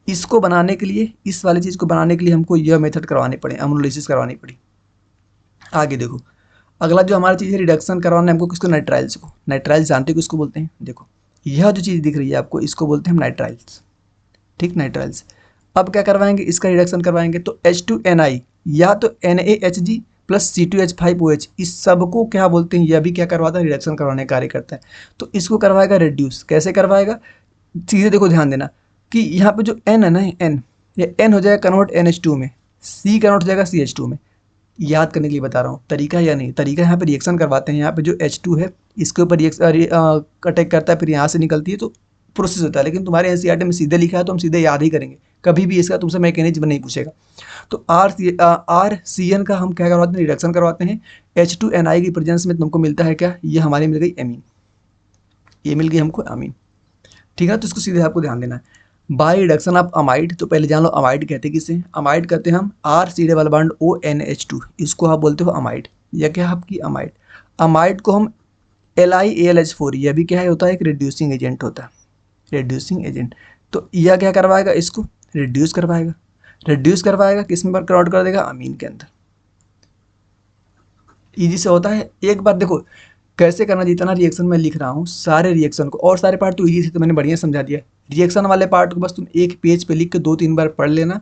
इसको बनाने के लिए, इस वाली चीज़ को बनाने के लिए हमको यह मेथड करवानी पड़े, अमोनोलाइसिस करवानी पड़ी। आगे देखो, अगला जो हमारी चीज़ है, रिडक्शन करवाना है हमको किसको, नाइट्राइल्स को। नाइट्राइल्स जानते हो किसको बोलते हैं, देखो यह जो चीज़ दिख रही है आपको, इसको बोलते हैं हम नाइट्राइल्स। ठीक, नाइट्राइल्स। अब क्या करवाएंगे, इसका रिडक्शन करवाएंगे तो H2Ni या तो NaHg प्लस C2H5OH, इस सबको क्या बोलते हैं, यह भी क्या करवाता है, रिडक्शन करवाने का कार्य करता है। तो इसको करवाएगा रिड्यूस। कैसे करवाएगा, चीज़ें देखो ध्यान देना कि यहाँ पे जो N है ना, N, ये N हो जाएगा कन्वर्ट NH2 में, C कन्वर्ट हो जाएगा CH2 में। याद करने के लिए बता रहा हूँ, तरीका या नहीं, तरीका यहाँ पे रिएक्शन करवाते हैं। यहाँ पे जो H2 है इसके ऊपर अटैक करता है, फिर यहाँ से निकलती है, तो प्रोसेस होता है। लेकिन तुम्हारे NCERT में सीधे लिखा है तो हम सीधे याद ही करेंगे, कभी भी इसका तुमसे मैकेनिज्म नहीं पूछेगा। तो RCN का हम क्या करवाते हैं, रिडक्शन करवाते हैं। H2Ni की प्रेजेंस में तुमको मिलता है क्या, ये हमारी मिल गई एमीन, ये मिल गई हमको अमीन। ठीक है, तो इसको सीधे आपको ध्यान देना है। बाय रिडक्शन ऑफ अमाइड, तो पहले जान लो अमाइड कहते हैं किसे, अमाइड कहते हैं हम RC डबल बॉन्ड ONH2, इसको आप बोलते हो अमाइड। यह क्या है आपकी अमाइड। अमाइड को हम LiAlH4, यह भी क्या है, होता है एक रिड्यूसिंग एजेंट होता है, रिड्यूसिंग एजेंट। तो यह क्या करवाएगा, इसको रिड्यूस करवाएगा। रिड्यूस करवाएगा किस में, कन्वर्ट कर देगा, अमीन के अंदर। इजी से होता है। एक बार देखो कैसे करना, जितना रिएक्शन मैं लिख रहा हूँ सारे रिएक्शन को, और सारे पार्ट तो इजी से तो मैंने बढ़िया समझा दिया। रिएक्शन वाले पार्ट को बस तुम एक पेज पे लिख के 2-3 बार पढ़ लेना,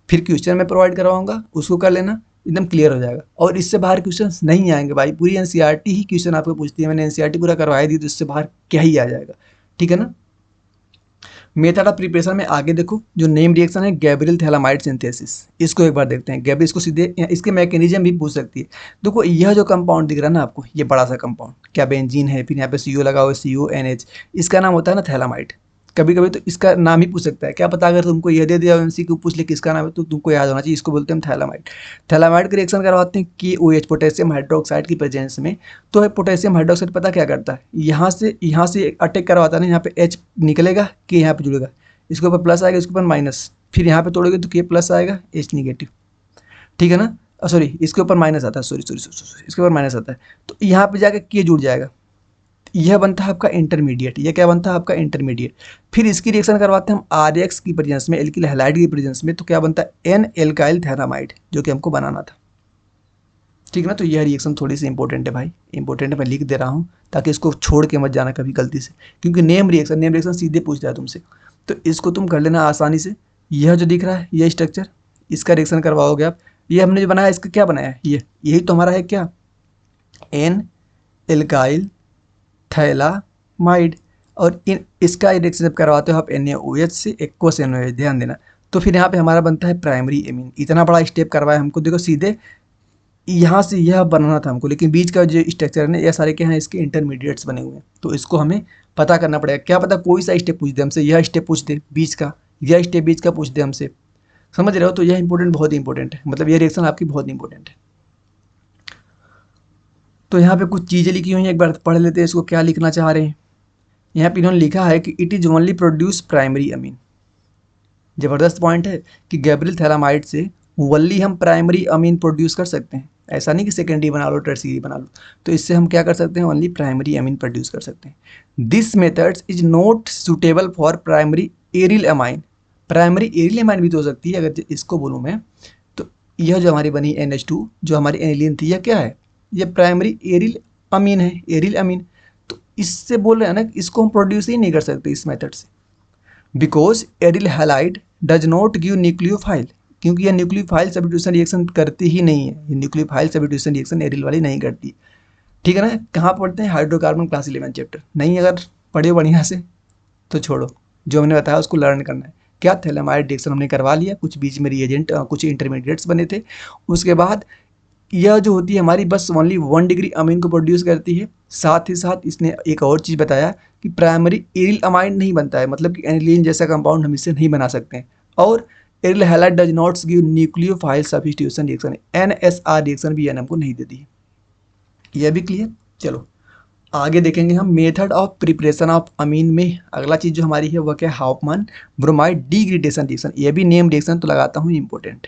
फिर क्वेश्चन मैं प्रोवाइड करवाऊंगा, उसको कर लेना, एकदम क्लियर हो जाएगा। और इससे बाहर क्वेश्चन नहीं आएंगे भाई, पूरी NCERT ही क्वेश्चन आपको पूछती है। मैंने NCERT पूरा करवाई दी, तो इससे बाहर क्या ही आ जाएगा। ठीक है ना। मेथड ऑफ प्रिपरेशन में आगे देखो, जो नेम रिएक्शन है गैब्रियल थैलामाइड सिंथेसिस, इसको एक बार देखते हैं। गैब्रियल, इसको सीधे इसके मैकेनिज्म भी पूछ सकती है। देखो यह जो कंपाउंड दिख रहा है ना आपको, ये बड़ा सा कंपाउंड, क्या बेंजीन है, फिर यहाँ पे CO लगा हुआ है, CONH, इसका नाम होता है ना थैलामाइड। कभी कभी तो इसका नाम ही पूछ सकता है, क्या पता अगर तुमको यह दे दिया MCQ पूछ ले किसका नाम है, तो तुमको याद होना चाहिए, इसको बोलते हैं थैलामाइड। थैलामाइड का रिएक्शन करवाते हैं KOH, पोटेशियम हाइड्रोक्साइड की प्रेजेंस में। तो पोटेशियम हाइड्रोक्साइड पता क्या करता है, यहाँ से अटैक करवाता है ना, यहाँ पे H निकलेगा, K यहाँ पे जुड़ेगा, इसके ऊपर प्लस आएगा, इसके ऊपर माइनस, फिर यहाँ पे तोड़ोगे तो K प्लस आएगा, H निगेटिव। ठीक है ना, सॉरी इसके ऊपर माइनस आता है, सॉरी इसके ऊपर माइनस आता है, तो यहाँ पे जाके K जुड़ जाएगा। यह बनता है आपका इंटरमीडिएट। यह क्या बनता है आपका इंटरमीडिएट। फिर इसकी रिएक्शन करवाते हैं हम RX की प्रेजेंस में, एल्किल हैलाइड की प्रेजेंस में, तो क्या बनता है N एल्काइल थैलामाइड, जो कि हमको बनाना था। ठीक है ना। तो यह रिएक्शन थोड़ी सी इंपॉर्टेंट है भाई, इंपॉर्टेंट है, मैं लिख दे रहा हूँ ताकि इसको छोड़ के मत जाना कभी गलती से, क्योंकि नेम रिएक्शन सीधे पूछता है तुमसे, तो इसको तुम कर लेना आसानी से। यह जो दिख रहा है यह स्ट्रक्चर, इसका रिएक्शन करवाओगे आप। ये हमने जो बनाया, इसका क्या बनाया है, यही तो हमारा है क्या, N एल्काइल थैलामाइड। और इसका रिएक्शन जब करवाते हो आप NaOH से एक्वस NaOH, ध्यान देना। तो फिर यहाँ पे हमारा बनता है प्राइमरी एमीन। इतना बड़ा स्टेप करवाया हमको, देखो सीधे यहाँ से यह बनाना था हमको, लेकिन बीच का जो स्ट्रक्चर है ना, यह सारे क्या हैं, इसके इंटरमीडिएट्स बने हुए हैं। तो इसको हमें पता करना पड़ेगा। क्या पता कोई सा स्टेप पूछ दे हमसे, यह स्टेप पूछ दे बीच का, यह स्टेप बीच का पूछ दे हमसे, समझ रहे हो। तो यह इंपॉर्टेंट, बहुत इंपॉर्टेंट है, मतलब यह रिएक्शन आपकी बहुत इंपॉर्टेंट है। तो यहाँ पे कुछ चीज़ें लिखी हुई हैं, एक बार पढ़ लेते हैं इसको, क्या लिखना चाह रहे हैं। यहाँ पे इन्होंने लिखा है कि it is only produce primary amine. ज़बरदस्त पॉइंट है कि गैब्रियल थैलामाइड से ओनली हम प्राइमरी अमीन प्रोड्यूस कर सकते हैं, ऐसा नहीं कि सेकेंडरी बना लो, टर्शियरी बना लो। तो इससे हम क्या कर सकते हैं, ओनली प्राइमरी अमीन प्रोड्यूस कर सकते हैं। This methods is not suitable for primary aryl amine. Primary aryl amine भी तो हो सकती है, अगर इसको बोलूँ मैं तो यह जो हमारी बनी NH2 जो हमारी एनिलीन थी, यह क्या है, यह प्राइमरी एरिल अमीन है, एरिल अमीन। तो इससे बोल रहे हैं ना कि इसको हम प्रोड्यूस ही नहीं कर सकते इस मेथड से, because aryl halide does not give nucleophile, क्योंकि यह न्यूक्लियोफाइल सब्स्टिट्यूशन रिएक्शन करती ही नहीं है। ये न्यूक्लियोफाइल सब्स्टिट्यूशन रिएक्शन एरिल वाली नहीं करती, ठीक है ना। कहाँ पढ़ते हैं, हाइड्रोकार्बन क्लास 11 चैप्टर। नहीं अगर पढ़े बढ़िया से तो छोड़ो, जो हमने बताया उसको लर्न करना है। क्या थैलेमाइड रिएक्शन हमने करवा लिया, कुछ बीच में रिएजेंट, कुछ इंटरमीडिएट्स बने थे। उसके बाद यह जो होती है हमारी बस ओनली 1 डिग्री अमीन को प्रोड्यूस करती है। साथ ही साथ इसने एक और चीज़ बताया कि प्राइमरी एरिल अमाइन नहीं बनता है, मतलब कि एनिलीन जैसा कंपाउंड हम इससे नहीं बना सकते हैं। और aryl halide does not give nucleophile substitution reaction, NSR reaction भी हमको नहीं देती है। यह भी क्लियर। चलो आगे देखेंगे हम मेथड ऑफ प्रिपरेशन ऑफ अमीन में। अगला चीज़ जो हमारी है वह क्या है, हाफमैन ब्रोमाइड डिग्रेडेशन रिएक्शन। यह भी नेम रिएक्शन तो लगाता हूँ इंपॉर्टेंट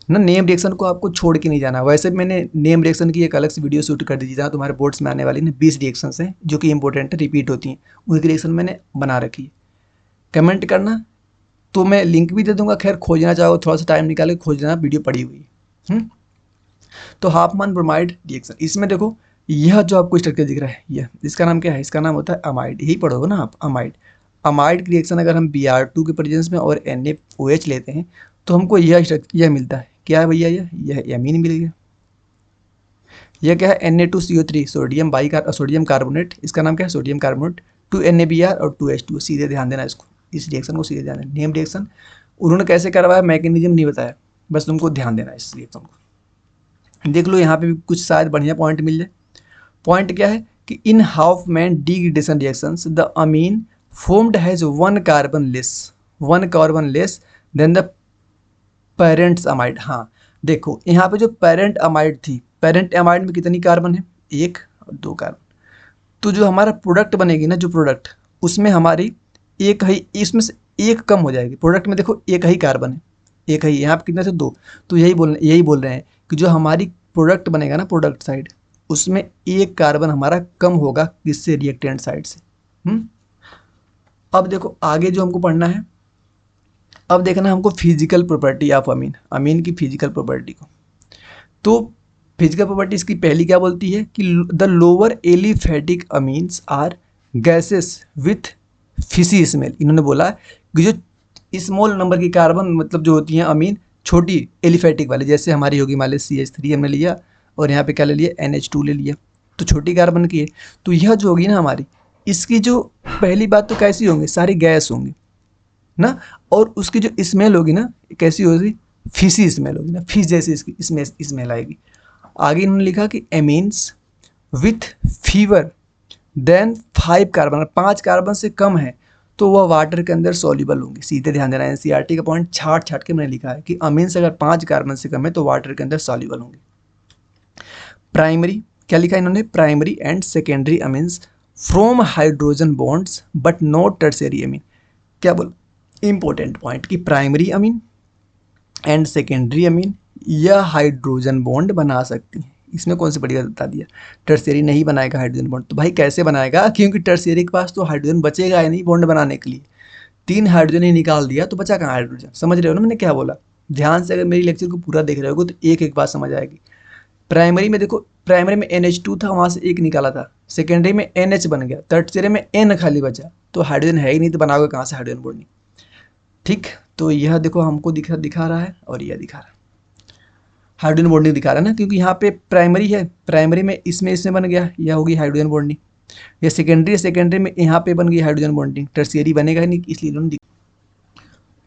ना, नेम रिएक्शन को आपको छोड़ के नहीं जाना। वैसे भी मैंने नेम रिएक्शन की एक अलग से वीडियो शूट कर दी, जहाँ तुम्हारे बोर्ड्स में आने वाली ना 20 रिएक्शंस हैं जो कि इंपॉर्टेंट है, रिपीट होती हैं, उनकी रिएक्शन मैंने बना रखी है। कमेंट करना, तो मैं लिंक भी दे दूंगा। खैर खोजना चाहो थोड़ा सा टाइम निकाल के खोज लेना, वीडियो पड़ी हुई है। तो हाफमैन ब्रोमाइड रिएक्शन, इसमें देखो यह जो आपको स्ट्रक्चर दिख रहा है, यह इसका नाम क्या है, इसका नाम होता है अमाइड। यही पढ़ोगे ना आप, अमाइड। अमाइड की रिएक्शन अगर हम Br2 के प्रेजेंस में और NaOH लेते हैं तो हमको यह मिलता है। क्या है भैया, यह एमीन मिल गया। यह क्या है, Na2CO3 सोडियम कार्बोनेट, इसका नाम क्या है, सोडियम कार्बोनेट, 2NaBr और 2H2। सीधे ध्यान देना इसको, इस रिएक्शन को सीधे ध्यान देना। नेम रिएक्शन उन्होंने कैसे करवाया, मैकेनिज्म नहीं बताया, बस तुमको ध्यान देना इस रिएक्शन को। देख लो यहाँ पे भी कुछ शायद बढ़िया पॉइंट मिल जाए। पॉइंट क्या है कि in Hoffmann degradation reactions the amine formed has one carbon less than the parents amide. हाँ देखो यहाँ पे जो पेरेंट अमाइड थी, पेरेंट अमाइड में कितनी कार्बन है, 1 और 2 कार्बन। तो जो हमारा प्रोडक्ट बनेगी ना, जो प्रोडक्ट, उसमें हमारी एक ही, इसमें से एक कम हो जाएगी। प्रोडक्ट में देखो एक ही कार्बन है, एक ही, यहाँ पे कितने से 2। तो यही बोल रहे हैं कि जो हमारी प्रोडक्ट बनेगा ना, प्रोडक्ट साइड, उसमें एक कार्बन हमारा कम होगा किससे, रिएक्टेंट साइड से। अब देखो आगे जो हमको पढ़ना है, अब देखना हमको physical property of amine, amine की फिजिकल प्रॉपर्टी को। तो फिजिकल प्रॉपर्टी इसकी पहली क्या बोलती है कि the lower aliphatic amines are gases with fishy smell. इन्होंने बोला कि जो स्मॉल नंबर की कार्बन, मतलब जो होती हैं अमीन छोटी एलिफेटिक वाले, जैसे हमारी होगी मान ली CH3 हमने लिया और यहाँ पे क्या ले लिया, NH2 ले लिया, तो छोटी कार्बन की है। तो यह जो होगी ना हमारी, इसकी जो पहली बात तो कैसी होंगी, सारी गैस होंगी ना, और उसकी जो स्मेल होगी ना, कैसी होगी, फिशी स्मेल होगी ना, फिश जैसी इसकी स्मेल आएगी। आगे इन्होंने लिखा कि एमीन्स विथ फीवर देन 5 कार्बन, 5 कार्बन से कम है तो वह वाटर के अंदर सॉल्युबल होंगे। सीधे ध्यान देना, NCERT का पॉइंट छाट के मैंने लिखा है कि अमीन्स अगर 5 कार्बन से कम है तो वाटर के अंदर सॉल्युबल होंगे। प्राइमरी क्या लिखा इन्होंने, primary and secondary amines from hydrogen bonds but not tertiary amine. क्या बोल, इंपॉर्टेंट पॉइंट कि primary amine and secondary amine यह हाइड्रोजन बॉन्ड बना सकती है। इसमें कौन सी बड़ी बात बता दिया, टर्शियरी नहीं बनाएगा हाइड्रोजन बॉन्ड। तो भाई कैसे बनाएगा, क्योंकि टर्शियरी के पास तो हाइड्रोजन बचेगा ही नहीं बॉन्ड बनाने के लिए। 3 हाइड्रोजन ही निकाल दिया तो बचा कहाँ हाइड्रोजन, समझ रहे हो ना मैंने क्या बोला। ध्यान से अगर मेरी लेक्चर को पूरा देख रहे हो तो एक एक बात समझ आएगी। प्राइमरी में देखो, प्राइमरी में NH2 था, वहाँ से 1 निकाला था, सेकेंडरी में NH बन गया, टर्शियरी में N खाली बचा, तो हाइड्रोजन है ही नहीं, तो बनाओगे कहाँ से हाइड्रोजन बॉन्डिंग। ठीक, तो यह देखो हमको दिखा रहा है और यह दिखा रहा है, हाइड्रोजन बॉन्डिंग दिखा रहा है ना, क्योंकि यहाँ पे प्राइमरी है, प्राइमरी में इसमें बन गया, यह होगी हाइड्रोजन बॉन्डिंग। ये सेकेंडरी में यहाँ पे बन गई हाइड्रोजन बॉन्डिंग, टर्शियरी बनेगा नहीं, इसलिए इन्होंने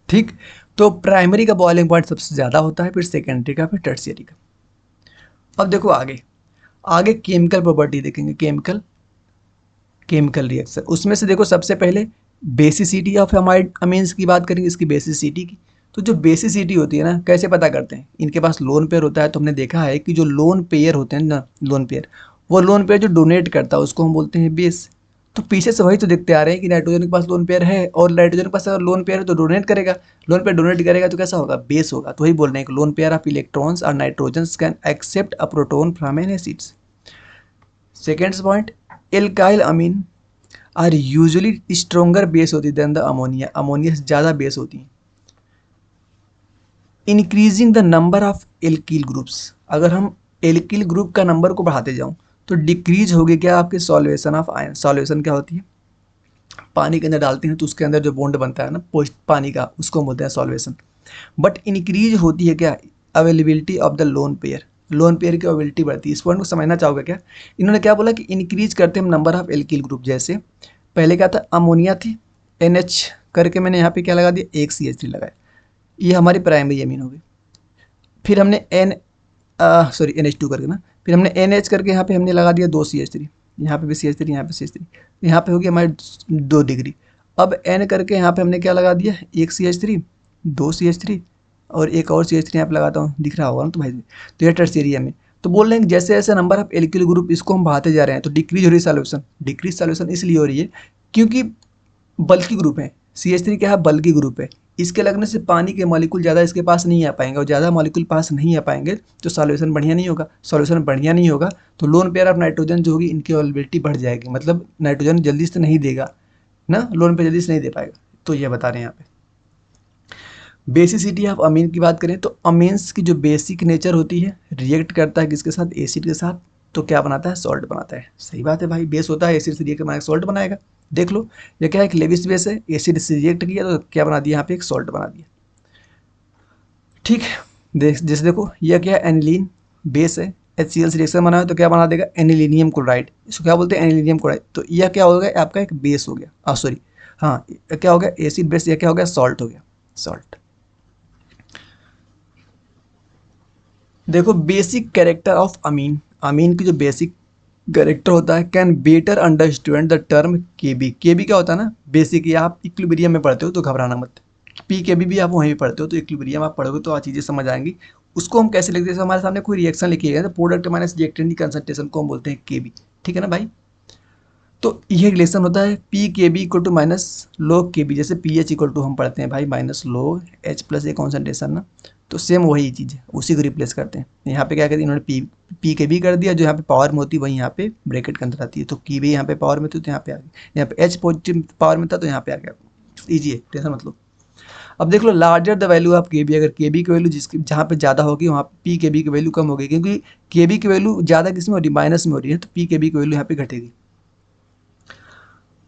ठीक। तो प्राइमरी का बॉइलिंग पॉइंट सबसे ज़्यादा होता है, फिर सेकेंडरी का, फिर टर्शियरी का। अब देखो आगे, आगे केमिकल प्रॉपर्टी देखेंगे, केमिकल रिएक्शन। उसमें से देखो सबसे पहले बेसिसिटी ऑफ अमीन्स की बात करेंगे, इसकी बेसिसिटी की। तो जो बेसिसिटी होती है ना, कैसे पता करते हैं, इनके पास लोन पेयर होता है, तो हमने देखा है कि जो लोन पेयर होते हैं ना, लोन पेयर, वो लोन पेयर जो डोनेट करता है उसको हम बोलते हैं बेस। तो पीछे से वही तो देखते आ रहे हैं कि नाइट्रोजन के पास लोन पेयर है, और नाइट्रोजन के पास अगर लोन पेयर है तो डोनेट करेगा, लोन पेयर डोनेट करेगा तो कैसा होगा, बेस होगा। तो वही बोल रहे हैं कि लोन पेयर ऑफ इलेक्ट्रॉन्स और nitrogen can accept a proton from an acids. Second point, alkyl amine are usually stronger base होती है देन द अमोनिया, अमोनिया से ज़्यादा बेस होती है। Increasing the number of alkyl groups, अगर हम alkyl group का नंबर को बढ़ाते जाऊं तो डिक्रीज होगी क्या, आपके सॉल्वेशन ऑफ आयन। सॉल्वेशन क्या होती है, पानी के अंदर डालते हैं तो उसके अंदर जो बॉन्ड बनता है ना पानी का, उसको हम बोलते हैं सॉल्वेशन। बट इंक्रीज होती है क्या, availability of the lone pair, lone pair की अवेलेबिलिटी बढ़ती है। इस पॉइंट को समझना चाहोगे क्या, इन्होंने क्या बोला कि इंक्रीज करते हैं नंबर ऑफ एल्किल ग्रुप। जैसे पहले क्या था, अमोनिया थी, NH करके मैंने यहाँ पे क्या लगा दिया, एक CH3 लगाया, ये हमारी प्राइमरी अमीन हो गई। फिर हमने NH2 करके ना, फिर हमने NH करके यहाँ पे हमने लगा दिया 2 CH3, यहाँ पे भी CH3, यहाँ पे CH3, यहाँ पे हो गया हमारे 2 डिग्री। अब N करके यहाँ पे हमने क्या लगा दिया, एक CH3, 2 CH3, और एक और CH3 यहाँ पे लगाता हूँ, दिख रहा होगा ना तो भाई। तो ये टर्शियरी अमीन। तो बोल रहे हैं कि जैसे जैसे नंबर ऑफ एल्किल ग्रुप इसको हम बढ़ाते जा रहे हैं तो डिक्रीज हो रही है सॉल्यूशन। डिक्रीज सॉल्यूशन इसलिए हो रही है क्योंकि बल्कि ग्रुप है, CH3 क्या है, बल्कि ग्रुप है। इसके लगने से पानी के मॉलिक्यूल ज़्यादा इसके पास नहीं आ पाएंगे, और ज़्यादा मॉलिक्यूल पास नहीं आ पाएंगे तो सॉल्यूशन बढ़िया नहीं होगा। सॉल्यूशन बढ़िया नहीं होगा तो लोन पेयर ऑफ नाइट्रोजन जो होगी, इनकी अवेलेबिलिटी बढ़ जाएगी, मतलब नाइट्रोजन जल्दी से नहीं देगा ना, लोन पे जल्दी से नहीं दे पाएगा। तो ये बता रहे हैं यहाँ पे। बेसिसिटी ऑफ अमीन की बात करें तो अमीन्स की जो बेसिक नेचर होती है, रिएक्ट करता है किसके साथ, एसिड के साथ, तो क्या बनाता है, सॉल्ट बनाता है। सही बात है भाई, बेस होता है, एसिड से रिएक्ट बनाएगा सॉल्ट बनाएगा। देख लो, ये क्या है, एक लेविस बेस है, एसिड से रिएक्ट किया तो क्या बना दिया, यहाँ पे एक सॉल्ट बना दिया। ठीक है, जैसे देखो यह क्या है, एनिलीन बेस है, HCl से रिएक्शन बना है तो क्या बना देगा, एनिलीनियम क्लोराइड, इसको क्या बोलते हैं, एनिलीनियम क्लोराइड। तो यह क्या हो गया, आपका एक बेस हो गया, सॉरी हाँ, क्या हो गया, एसिड बेस, यह क्या हो गया, सॉल्ट हो गया, सॉल्ट। देखो basic character of amine, amine की जो बेसिक कैरेक्टर होता है, can better understand the term Kb. Kb क्या होता है ना, बेसिक, ये आप इक्विलिब्रियम में पढ़ते हो तो घबराना मत। PKB भी आप वहीं भी पढ़ते हो, तो इक्विलिब्रियम आप पढ़ोगे तो आ चीज़ें समझ आएंगी। उसको हम कैसे लिखते हैं, जैसे हमारे सामने कोई रिएक्शन लिखी है तो प्रोडक्ट माइनस रिएक्टेंट की कंसंट्रेशन को हम बोलते हैं केबी। ठीक है ना भाई, तो ये रिलेशन होता है PKB equal to minus log KB, जैसे PH इक्वल टू हम पढ़ते हैं भाई minus log H plus a concentration ना, तो सेम वही चीज़ है, उसी को रिप्लेस करते हैं। यहाँ पे क्या कहते हैं, इन्होंने PKB कर दिया, जो यहाँ पे पावर में होती है वही यहाँ पे ब्रैकेट के अंदर आती है। तो KB यहाँ पे पावर में थी तो यहाँ पे आ गई, यहाँ पे H पॉजिटिव पावर में था तो यहाँ पे आ गया। ईजी है, टेंशन मतलब। अब देख लो, larger the value of KB, अगर KB की वैल्यू जिसकी जहाँ पे ज़्यादा होगी वहाँ PKB की वैल्यू कम होगी, क्योंकि KB की वैल्यू ज़्यादा किस में हो रही है, माइनस में हो रही है, तो PKB की वैल्यू यहाँ पे घटेगी।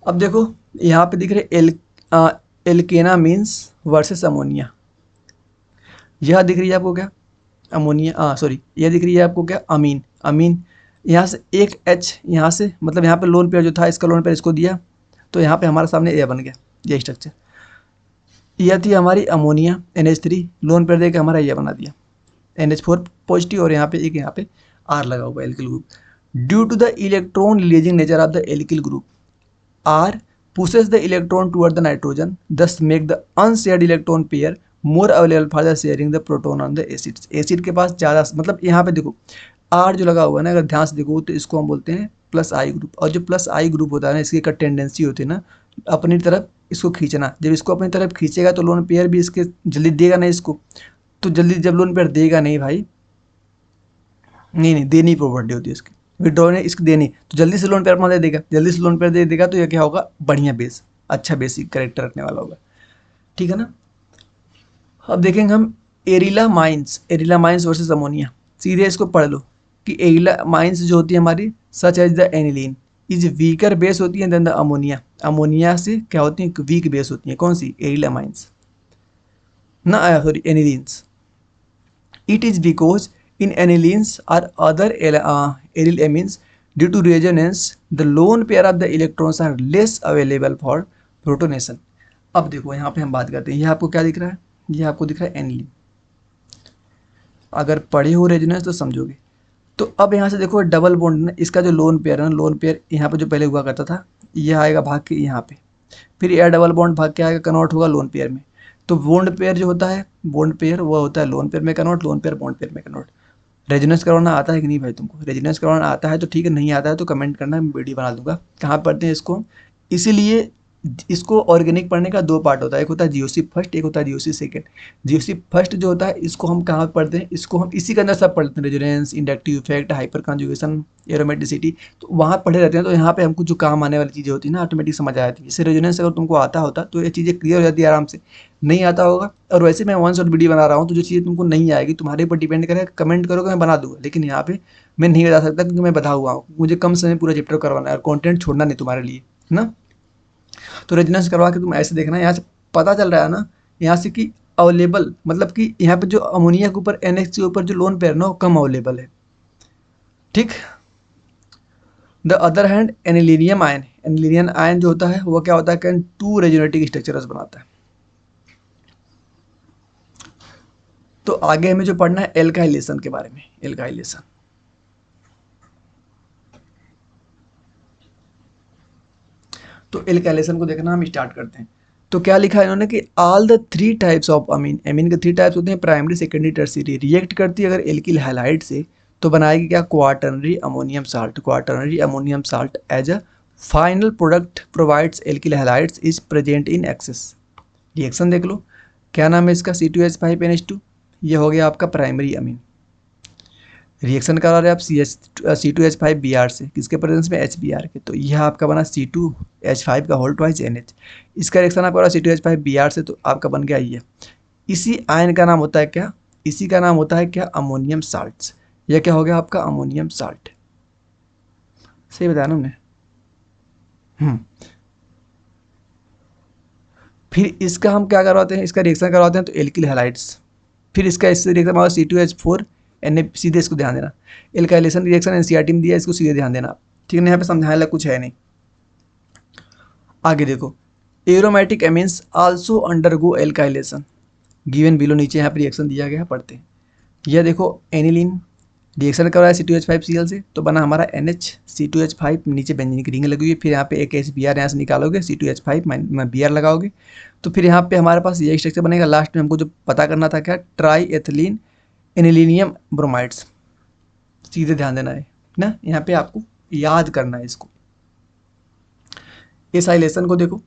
अब देखो यहाँ पे दिख रहे एल्केना मीन्स वर्सेस अमोनिया, यह दिख रही है आपको क्या, अमोनिया, सॉरी यह दिख रही है आपको क्या, अमीन। अमीन यहाँ से एक H, यहाँ से मतलब यहाँ पे लोन पेयर जो था, इसका लोन पेयर इसको दिया, तो यहाँ पे हमारे सामने ए बन गया, ये स्ट्रक्चर। यह थी हमारी अमोनिया, NH3, लोन पेयर देकर हमारा ये बना दिया, NH4 पॉजिटिव, और यहाँ पे एक, यहाँ पे R लगा हुआ alkyl group. Due to the electron releasing nature of the alkyl group, R pushes the electron toward the nitrogen, thus make the unshared electron pair more available for the sharing the proton on the acids। Acid के पास ज़्यादा, मतलब यहाँ पे देखो R जो लगा हुआ है ना, अगर ध्यान से देखो तो इसको हम बोलते हैं प्लस आई ग्रुप, और जो प्लस आई ग्रुप होता है ना, इसकी एक टेंडेंसी होती है ना अपनी तरफ इसको खींचना। जब इसको अपनी तरफ खींचेगा तो लोन पेयर भी इसके जल्दी देगा नहीं इसको, तो जल्दी जब लोन पेयर देगा नहीं भाई, नहीं देनी प्रॉपर्टी होती है इसकी, विड्रॉ ने इसकी देनी, तो जल्दी से लोन पेयर अपना दे देगा, जल्दी से लोन पेयर दे देगा तो ये क्या होगा, बढ़िया बेस, अच्छा बेसिक करेक्टर रखने वाला होगा। ठीक है ना, अब देखेंगे हम एरिला माइंस वर्सेस अमोनिया। सीधे इसको पढ़ लो कि एरिला माइंस जो होती है हमारी, such as the aniline is weaker base होती है देन द अमोनिया। अमोनिया से क्या होती है, वीक बेस होती है, कौन सी, एरिला माइंस ना, sorry एनिलीन्स। It is because in anilines or other aryl amines, due to resonance, the lone pair of the electrons are less available for protonation। अब देखो यहाँ पे हम बात करते हैं, ये आपको क्या दिख रहा है, ये आपको दिख रहा है एनिलीन। अगर पढ़े हो रेजोनेंस तो समझोगे, तो अब यहाँ से देखो डबल बॉन्ड ना, इसका जो लोन पेयर है ना, लोन पेयर यहाँ पे जो पहले हुआ करता था, ये आएगा भाग के यहाँ पे, फिर यह डबल बॉन्ड भाग के आएगा, कन्वर्ट होगा लोन पेयर में। तो बॉन्ड पेयर जो होता है, बॉन्ड पेयर वो होता है लोन पेयर में convert, lone pair bond pair में कन्वर्ट। रेजोनेंस करवाना आता है कि नहीं भाई तुमको? रेजोनेंस करवाना आता है तो ठीक है, नहीं आता है तो कमेंट करना, मैं वीडियो बना दूंगा कहाँ पढ़ते हैं इसको। इसीलिए इसको ऑर्गेनिक पढ़ने का दो पार्ट होता है, एक होता है जीओसी फर्स्ट, एक होता है जीओसी सेकेंड। जीओसी फर्स्ट जो होता है इसको हम कहाँ पढ़ते हैं, इसको हम इसी के अंदर सब पढ़ते हैं, resonance, inductive effect, hyper conjugation, aromaticity, तो वहाँ पढ़े रहते हैं। तो यहाँ पे हमको जो काम आने वाली चीज़ें होती है ना, ऑटोमेटिक समझ आ जाती है। जैसे रेजोनेंस अगर तुमको आता होता तो ये चीज़ें क्लियर हो जाती है आराम से, नहीं आता होगा। और वैसे मैं वन शॉट वीडियो बना रहा हूँ, तो जो चीज़ें तुमको नहीं आएगी तुम्हारे ऊपर डिपेंड करेगा, कमेंट करोगे मैं बना दूंगा, लेकिन यहाँ पे मैं नहीं बता सकता क्योंकि मैं बता हुआ हूँ, मुझे कम समय पूरा चैप्टर करवाना है और कंटेंट छोड़ना नहीं तुम्हारे लिए, है ना। तो रेजोनेंस करवा के तुम ऐसे देखना, यहाँ से पता चल रहा है ना, यहाँ से कि अवेलेबल, मतलब कि यहाँ पे जो अमोनिया के ऊपर NH के ऊपर जो लोन पेयर ना वो कम अवेलेबल है, ठीक। The other hand anilinium ion, anilinium ion जो होता है वो क्या होता है, कैन टू रेजोनेटिक स्ट्रक्चर्स बनाता है। तो आगे हमें जो पढ़ना है एल्काइलेशन के बारे में, एल्काइलेशन। तो एल्काइलेशन को देखना हम स्टार्ट करते हैं। तो क्या लिखा है इन्होंने कि all the three types of amine, amine के थ्री टाइप्स होते हैं, प्राइमरी, सेकेंडरी, टर्शियरी, रिएक्ट करती है अगर एल्किल हैलाइड से तो बनाएगी क्या, quaternary ammonium salt. Quaternary ammonium salt as a final product provides alkyl halides is present in excess. Reaction देख लो, क्या नाम है इसका, C2H5NH2, ये हो गया आपका प्राइमरी अमीन। रिएक्शन करा रहे आप C2H5Br से, किसके प्रेजेंस में, HBr के, तो यह आपका बना C2H5 का होल ट्वाइस NH। इसका रिएक्शन आपका C2H5Br से, तो आपका बन गया ये। इसी आयन का नाम होता है क्या, इसी का नाम होता है क्या, अमोनियम साल्ट्स। यह क्या हो गया आपका अमोनियम साल्ट, सही बताया ना हमने। फिर इसका हम क्या करवाते हैं, इसका रिएक्शन करवाते हैं तो एल्किल हैलाइड्स। फिर इसका इससे रिएक्शन होगा C2H4Na, सीधे इसको ध्यान देना, एल्काइलेशन रिएक्शन एनसीईआरटी में दिया, इसको सीधे ध्यान देना, ठीक है। यहाँ पे समझाने लगा कुछ है नहीं। आगे देखो, aromatic amines also undergo alkylation, given below, नीचे यहाँ पे रिएक्शन दिया गया है, पढ़ते हैं। यह देखो एनिलीन रिएक्शन कर रहा है C2H5Cl से, तो बना हमारा NH, C2H5, नीचे बेंजीन की रिंग लगी हुई है, फिर यहाँ पे एक HBr यहाँ से निकालोगे, C2H5Br लगाओगे, तो फिर यहाँ पे हमारे पास ये स्ट्रक्चर बनेगा। लास्ट में हमको जो पता करना था क्या, ट्राई एथिलीन एनिलीनियम ब्रोमाइड्स, सीधे ध्यान देना है ना, यहाँ पे आपको याद करना है इसको। इस आइलेशन को देखो,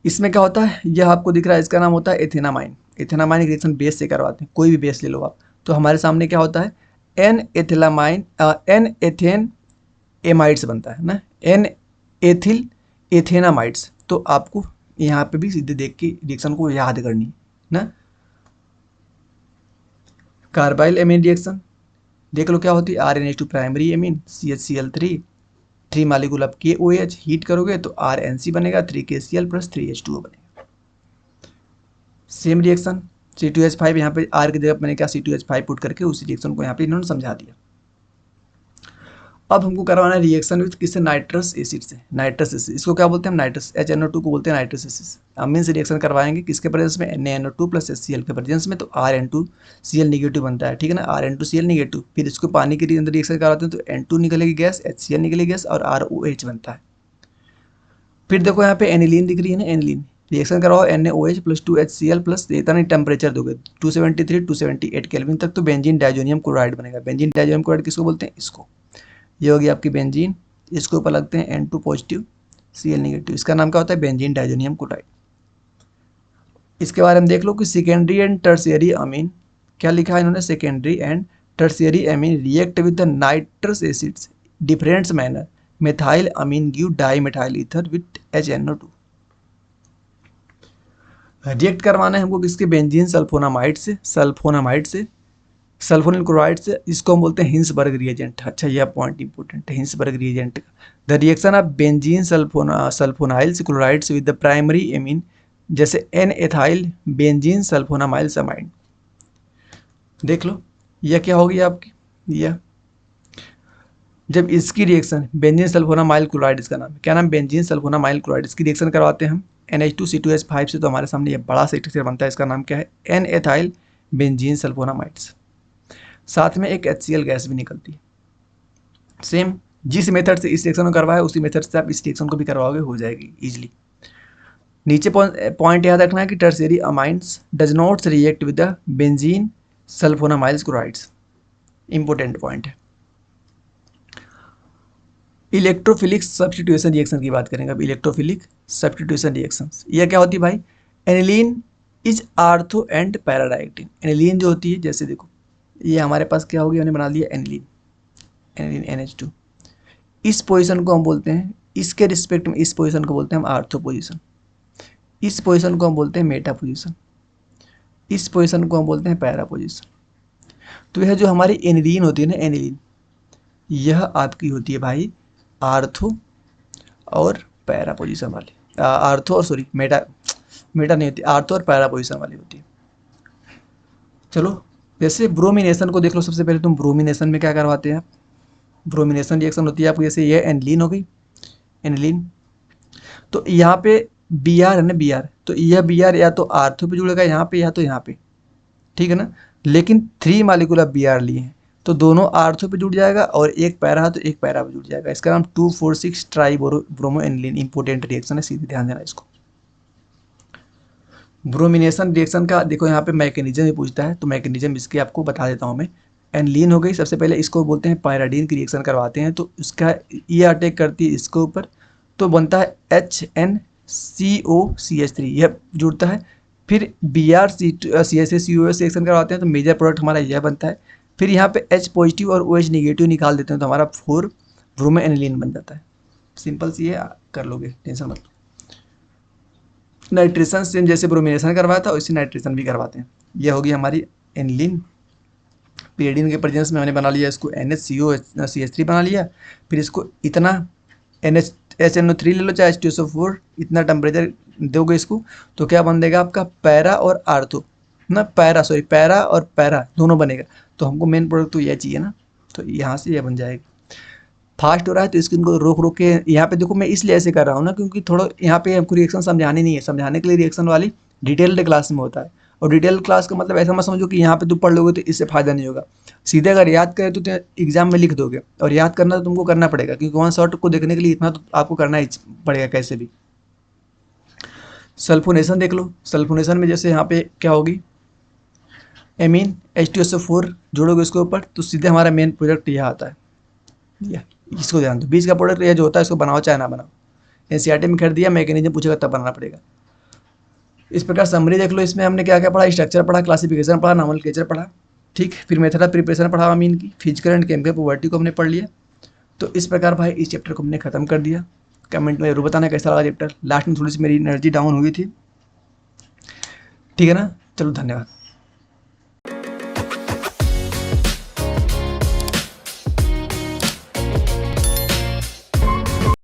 इसमें क्या होता है, यह आपको दिख रहा है, इसका नाम होता है एथेनामाइन। एथेनामाइन रिएक्शन बेस से करवाते हैं, कोई भी बेस ले लो आप। तो हमारे सामने क्या होता है, एन एथिलामाइन, एन एथेन एमाइड्स बनता है ना, एन एथिल एथेनामाइड्स। तो आपको यहाँ पे भी सीधे देख के रिएक्शन को याद करनी है ना। कार्बाइल एमीन रिएक्शन देख लो क्या होती है, RNH2 primary amine, CHCl3, 3 molecule of KOH, heat करोगे तो RNC बनेगा, 3KCl प्लस 3H2O बनेगा। सेम रिएक्शन C2H5, यहाँ पे R की जगह मैंने क्या C2H5 पुट करके उसी रिएक्शन को यहाँ पे इन्होंने समझा दिया। अब हमको करवाना है रिएक्शन विथ किससे, नाइट्रस एसिड से। नाइट्रस एसिड, इसको क्या बोलते हैं हम, नाइट्रस, HNO2 को बोलते हैं नाइट्रस एसिड। अमीन से रिएक्शन करवाएंगे किसके प्रेजेंस में, NaNO2 प्लस HCl के प्रेजेंस में, तो RN2Cl निगेटिव बनता है, ठीक है ना, RN2Cl निगेटिव। फिर इसको पानी के अंदर रिएक्शन करवाते हैं तो N2 निकलेगी गैस, HCl निकलेगी गैस और ROH बनता है। फिर देखो यहाँ पे एनिलीन दिख रही है ना, एनिलीन रिएक्शन कराओ NaOH प्लस 2HCl प्लस, इतना टेम्परेचर दोगे 273 278 केल्विन तक, तो बेंजीन डाइजोनियम क्लोराइड बनेगा। बेंजीन डाइजोनियम क्लोराइड किसको बोलते हैं, इसको। ये होगी आपकी बेंजीन, इसके ऊपर लगते हैं N2 पॉजिटिव Cl निगेटिव, इसका नाम क्या होता है, बेंजीन डाइजोनियम क्लोराइड। इसके बारे में देख लो कि सेकेंडरी एंड टर्शियरी अमीन, क्या लिखा है इन्होंने, secondary and tertiary amine react with the nitrous acids different manner, methyl amine give dimethyl ether with HNO2। React करवाना है हमको किसके, बेंजीन सल्फोनामाइड से, सल्फोनिल क्लोराइड से, इसको हम बोलते हैं हिंसबर्ग रिएजेंट। अच्छा यह पॉइंट इंपॉर्टेंट है, हिंसबर्ग रिएजेंट का। The reaction of benzene sulphonyl chlorides with the primary amine, जैसे N ethyl benzene sulphonyl amide. देख लो यह क्या होगी आपकी, यह जब इसकी रिएक्शन बेंजीन सल्फोनामाइल क्लोराइड, इसका नाम है क्या नाम, बेंजीन सल्फोनामाइल क्लोराइड, इसकी रिएक्शन करवाते हैं हम NH2C2H5 से, तो हमारे सामने ये बड़ा सा स्ट्रक्चर बनता है, इसका नाम क्या है, N एथाइल बेंजीन सल्फोनामाइड्स। साथ में एक HCl गैस भी निकलती है। सेम जिस मेथड से इस रिएक्शन को करवाया उसी मेथड से आप इस रिएक्शन को भी करवाओगे, हो जाएगी इजीली। नीचे पॉइंट याद रखना है कि tertiary amines does not react with the benzene sulphonyls chlorides, important point है। इलेक्ट्रोफिलिक सब्स्टिट्यूशन रिएक्शन की बात करेंगे अब। इलेक्ट्रोफिलिक सब्स्टिट्यूशन रिएक्शंस यह क्या होती है भाई? Aniline is ortho and para directing. Aniline जो होती है, जैसे देखो ये हमारे पास क्या होगी, हमने बना लिया एनिलीन, एनिलीन NH2। इस पोजीशन को हम बोलते हैं, इसके रिस्पेक्ट में इस पोजीशन को बोलते हैं हम आर्थो पोजीशन, इस पोजीशन को हम बोलते हैं मेटा पोजीशन, इस पोजीशन को हम बोलते हैं पैरा पोजीशन। तो यह जो हमारी एनिलीन होती है ना, एनिलीन, यह आपकी होती है भाई आर्थो और पैरा पोजीशन वाली, आर्थो और सॉरी मेटा नहीं होती, आर्थो और पैरा पोजीशन वाली होती है। चलो जैसे ब्रोमिनेशन को देख लो। सबसे पहले तुम ब्रोमिनेशन में क्या करवाते हैं आप? ब्रोमिनेशन रिएक्शन होती है आपको, जैसे ये एनिलीन हो गई, एनिलीन, तो यहाँ पे Br है ना, Br, तो यह Br या तो आर्थो पे जुड़ेगा यहाँ पे या तो यहाँ पे, ठीक है ना। लेकिन 3 मालिकुलर Br लिए हैं तो दोनों आर्थो पे जुड़ जाएगा और एक पैरा है तो एक पैरा पे जुड़ जाएगा। इसका नाम 2,4,6 try bromo aniline, important reaction है, सीधे ध्यान देना इसको। ब्रोमिनेशन रिएक्शन का देखो यहाँ पे मैकेनिज्म भी पूछता है, तो मैकेनिज्म इसके आपको बता देता हूँ मैं। एनिलीन हो गई, सबसे पहले इसको बोलते हैं पायराडीन की रिएक्शन करवाते हैं, तो इसका ये अटैक करती है इसके ऊपर, तो बनता है HNCOCH3, यह जुड़ता है। फिर BrCH3COS रिएक्शन करवाते हैं तो मेजर प्रोडक्ट हमारा यह बनता है। फिर यहाँ पे H पॉजिटिव और OH निगेटिव निकाल देते हैं तो हमारा 4 ब्रोमो एनिलीन बन जाता है। सिंपल सी है, कर लोगे, टेंशन मत लो। नाइट्रेशन सेम जैसे ब्रोमिनेशन करवाया था वैसे नाइट्रेशन भी करवाते हैं। यह होगी हमारी एनिलीन। पीरियडिन के प्रेजेंस में हमने बना लिया इसको NHCOCH3 बना लिया। फिर इसको इतना HNO3 ले लो चाहे H2SO4, इतना टेम्परेचर दोगे इसको तो क्या बन देगा आपका पैरा और आर्थो ना, पैरा और पैरा दोनों बनेगा। तो हमको मेन प्रोडक्ट तो यह चाहिए ना, तो यहाँ से यह बन जाएगी। फास्ट हो रहा है तो इसको इनको रोक रोक के यहाँ पे देखो, मैं इसलिए ऐसे कर रहा हूँ ना क्योंकि थोड़ा यहाँ पे हमको रिएक्शन समझाने नहीं है, समझाने के लिए रिएक्शन वाली डिटेल्ड क्लास में होता है। और डिटेल क्लास का मतलब ऐसा मत समझो कि यहाँ पे तुम पढ़ लोगे तो इससे फायदा नहीं होगा। सीधे अगर याद करें तो एग्जाम में लिख दोगे, और याद करना तो तुमको करना पड़ेगा क्योंकि वन शॉट को देखने के लिए इतना तो आपको करना ही पड़ेगा कैसे भी। सल्फोनेशन देख लो। सल्फोनेशन में जैसे यहाँ पे क्या होगी, एमीन H2SO4 जोड़ोगे उसके ऊपर तो सीधे हमारा मेन प्रोडक्ट यह आता है। यह इसको ध्यान दो, बीच का प्रोडक्ट यह जो होता है इसको बनाओ चाहे ना बनाओ, NCERT में कर दिया, मैकेनिज्म पूछेगा तब बनाना पड़ेगा। इस प्रकार समरी देख लो। इसमें हमने क्या क्या पढ़ा, स्ट्रक्चर पढ़ा, क्लासिफिकेशन पढ़ा, नॉमेनक्लेचर पढ़ा, ठीक। फिर मेथड ऑफ प्रिपरेशन पढ़ा अमीन की, फिजिकल एंड केमिकल प्रॉपर्टी को हमने पढ़ लिया। तो इस प्रकार भाई इस चैप्टर को हमने खत्म कर दिया। कमेंट में जरूर बताना कैसा लगा चैप्टर। लास्ट में थोड़ी सी मेरी एनर्जी डाउन हुई थी, ठीक है ना। चलो धन्यवाद।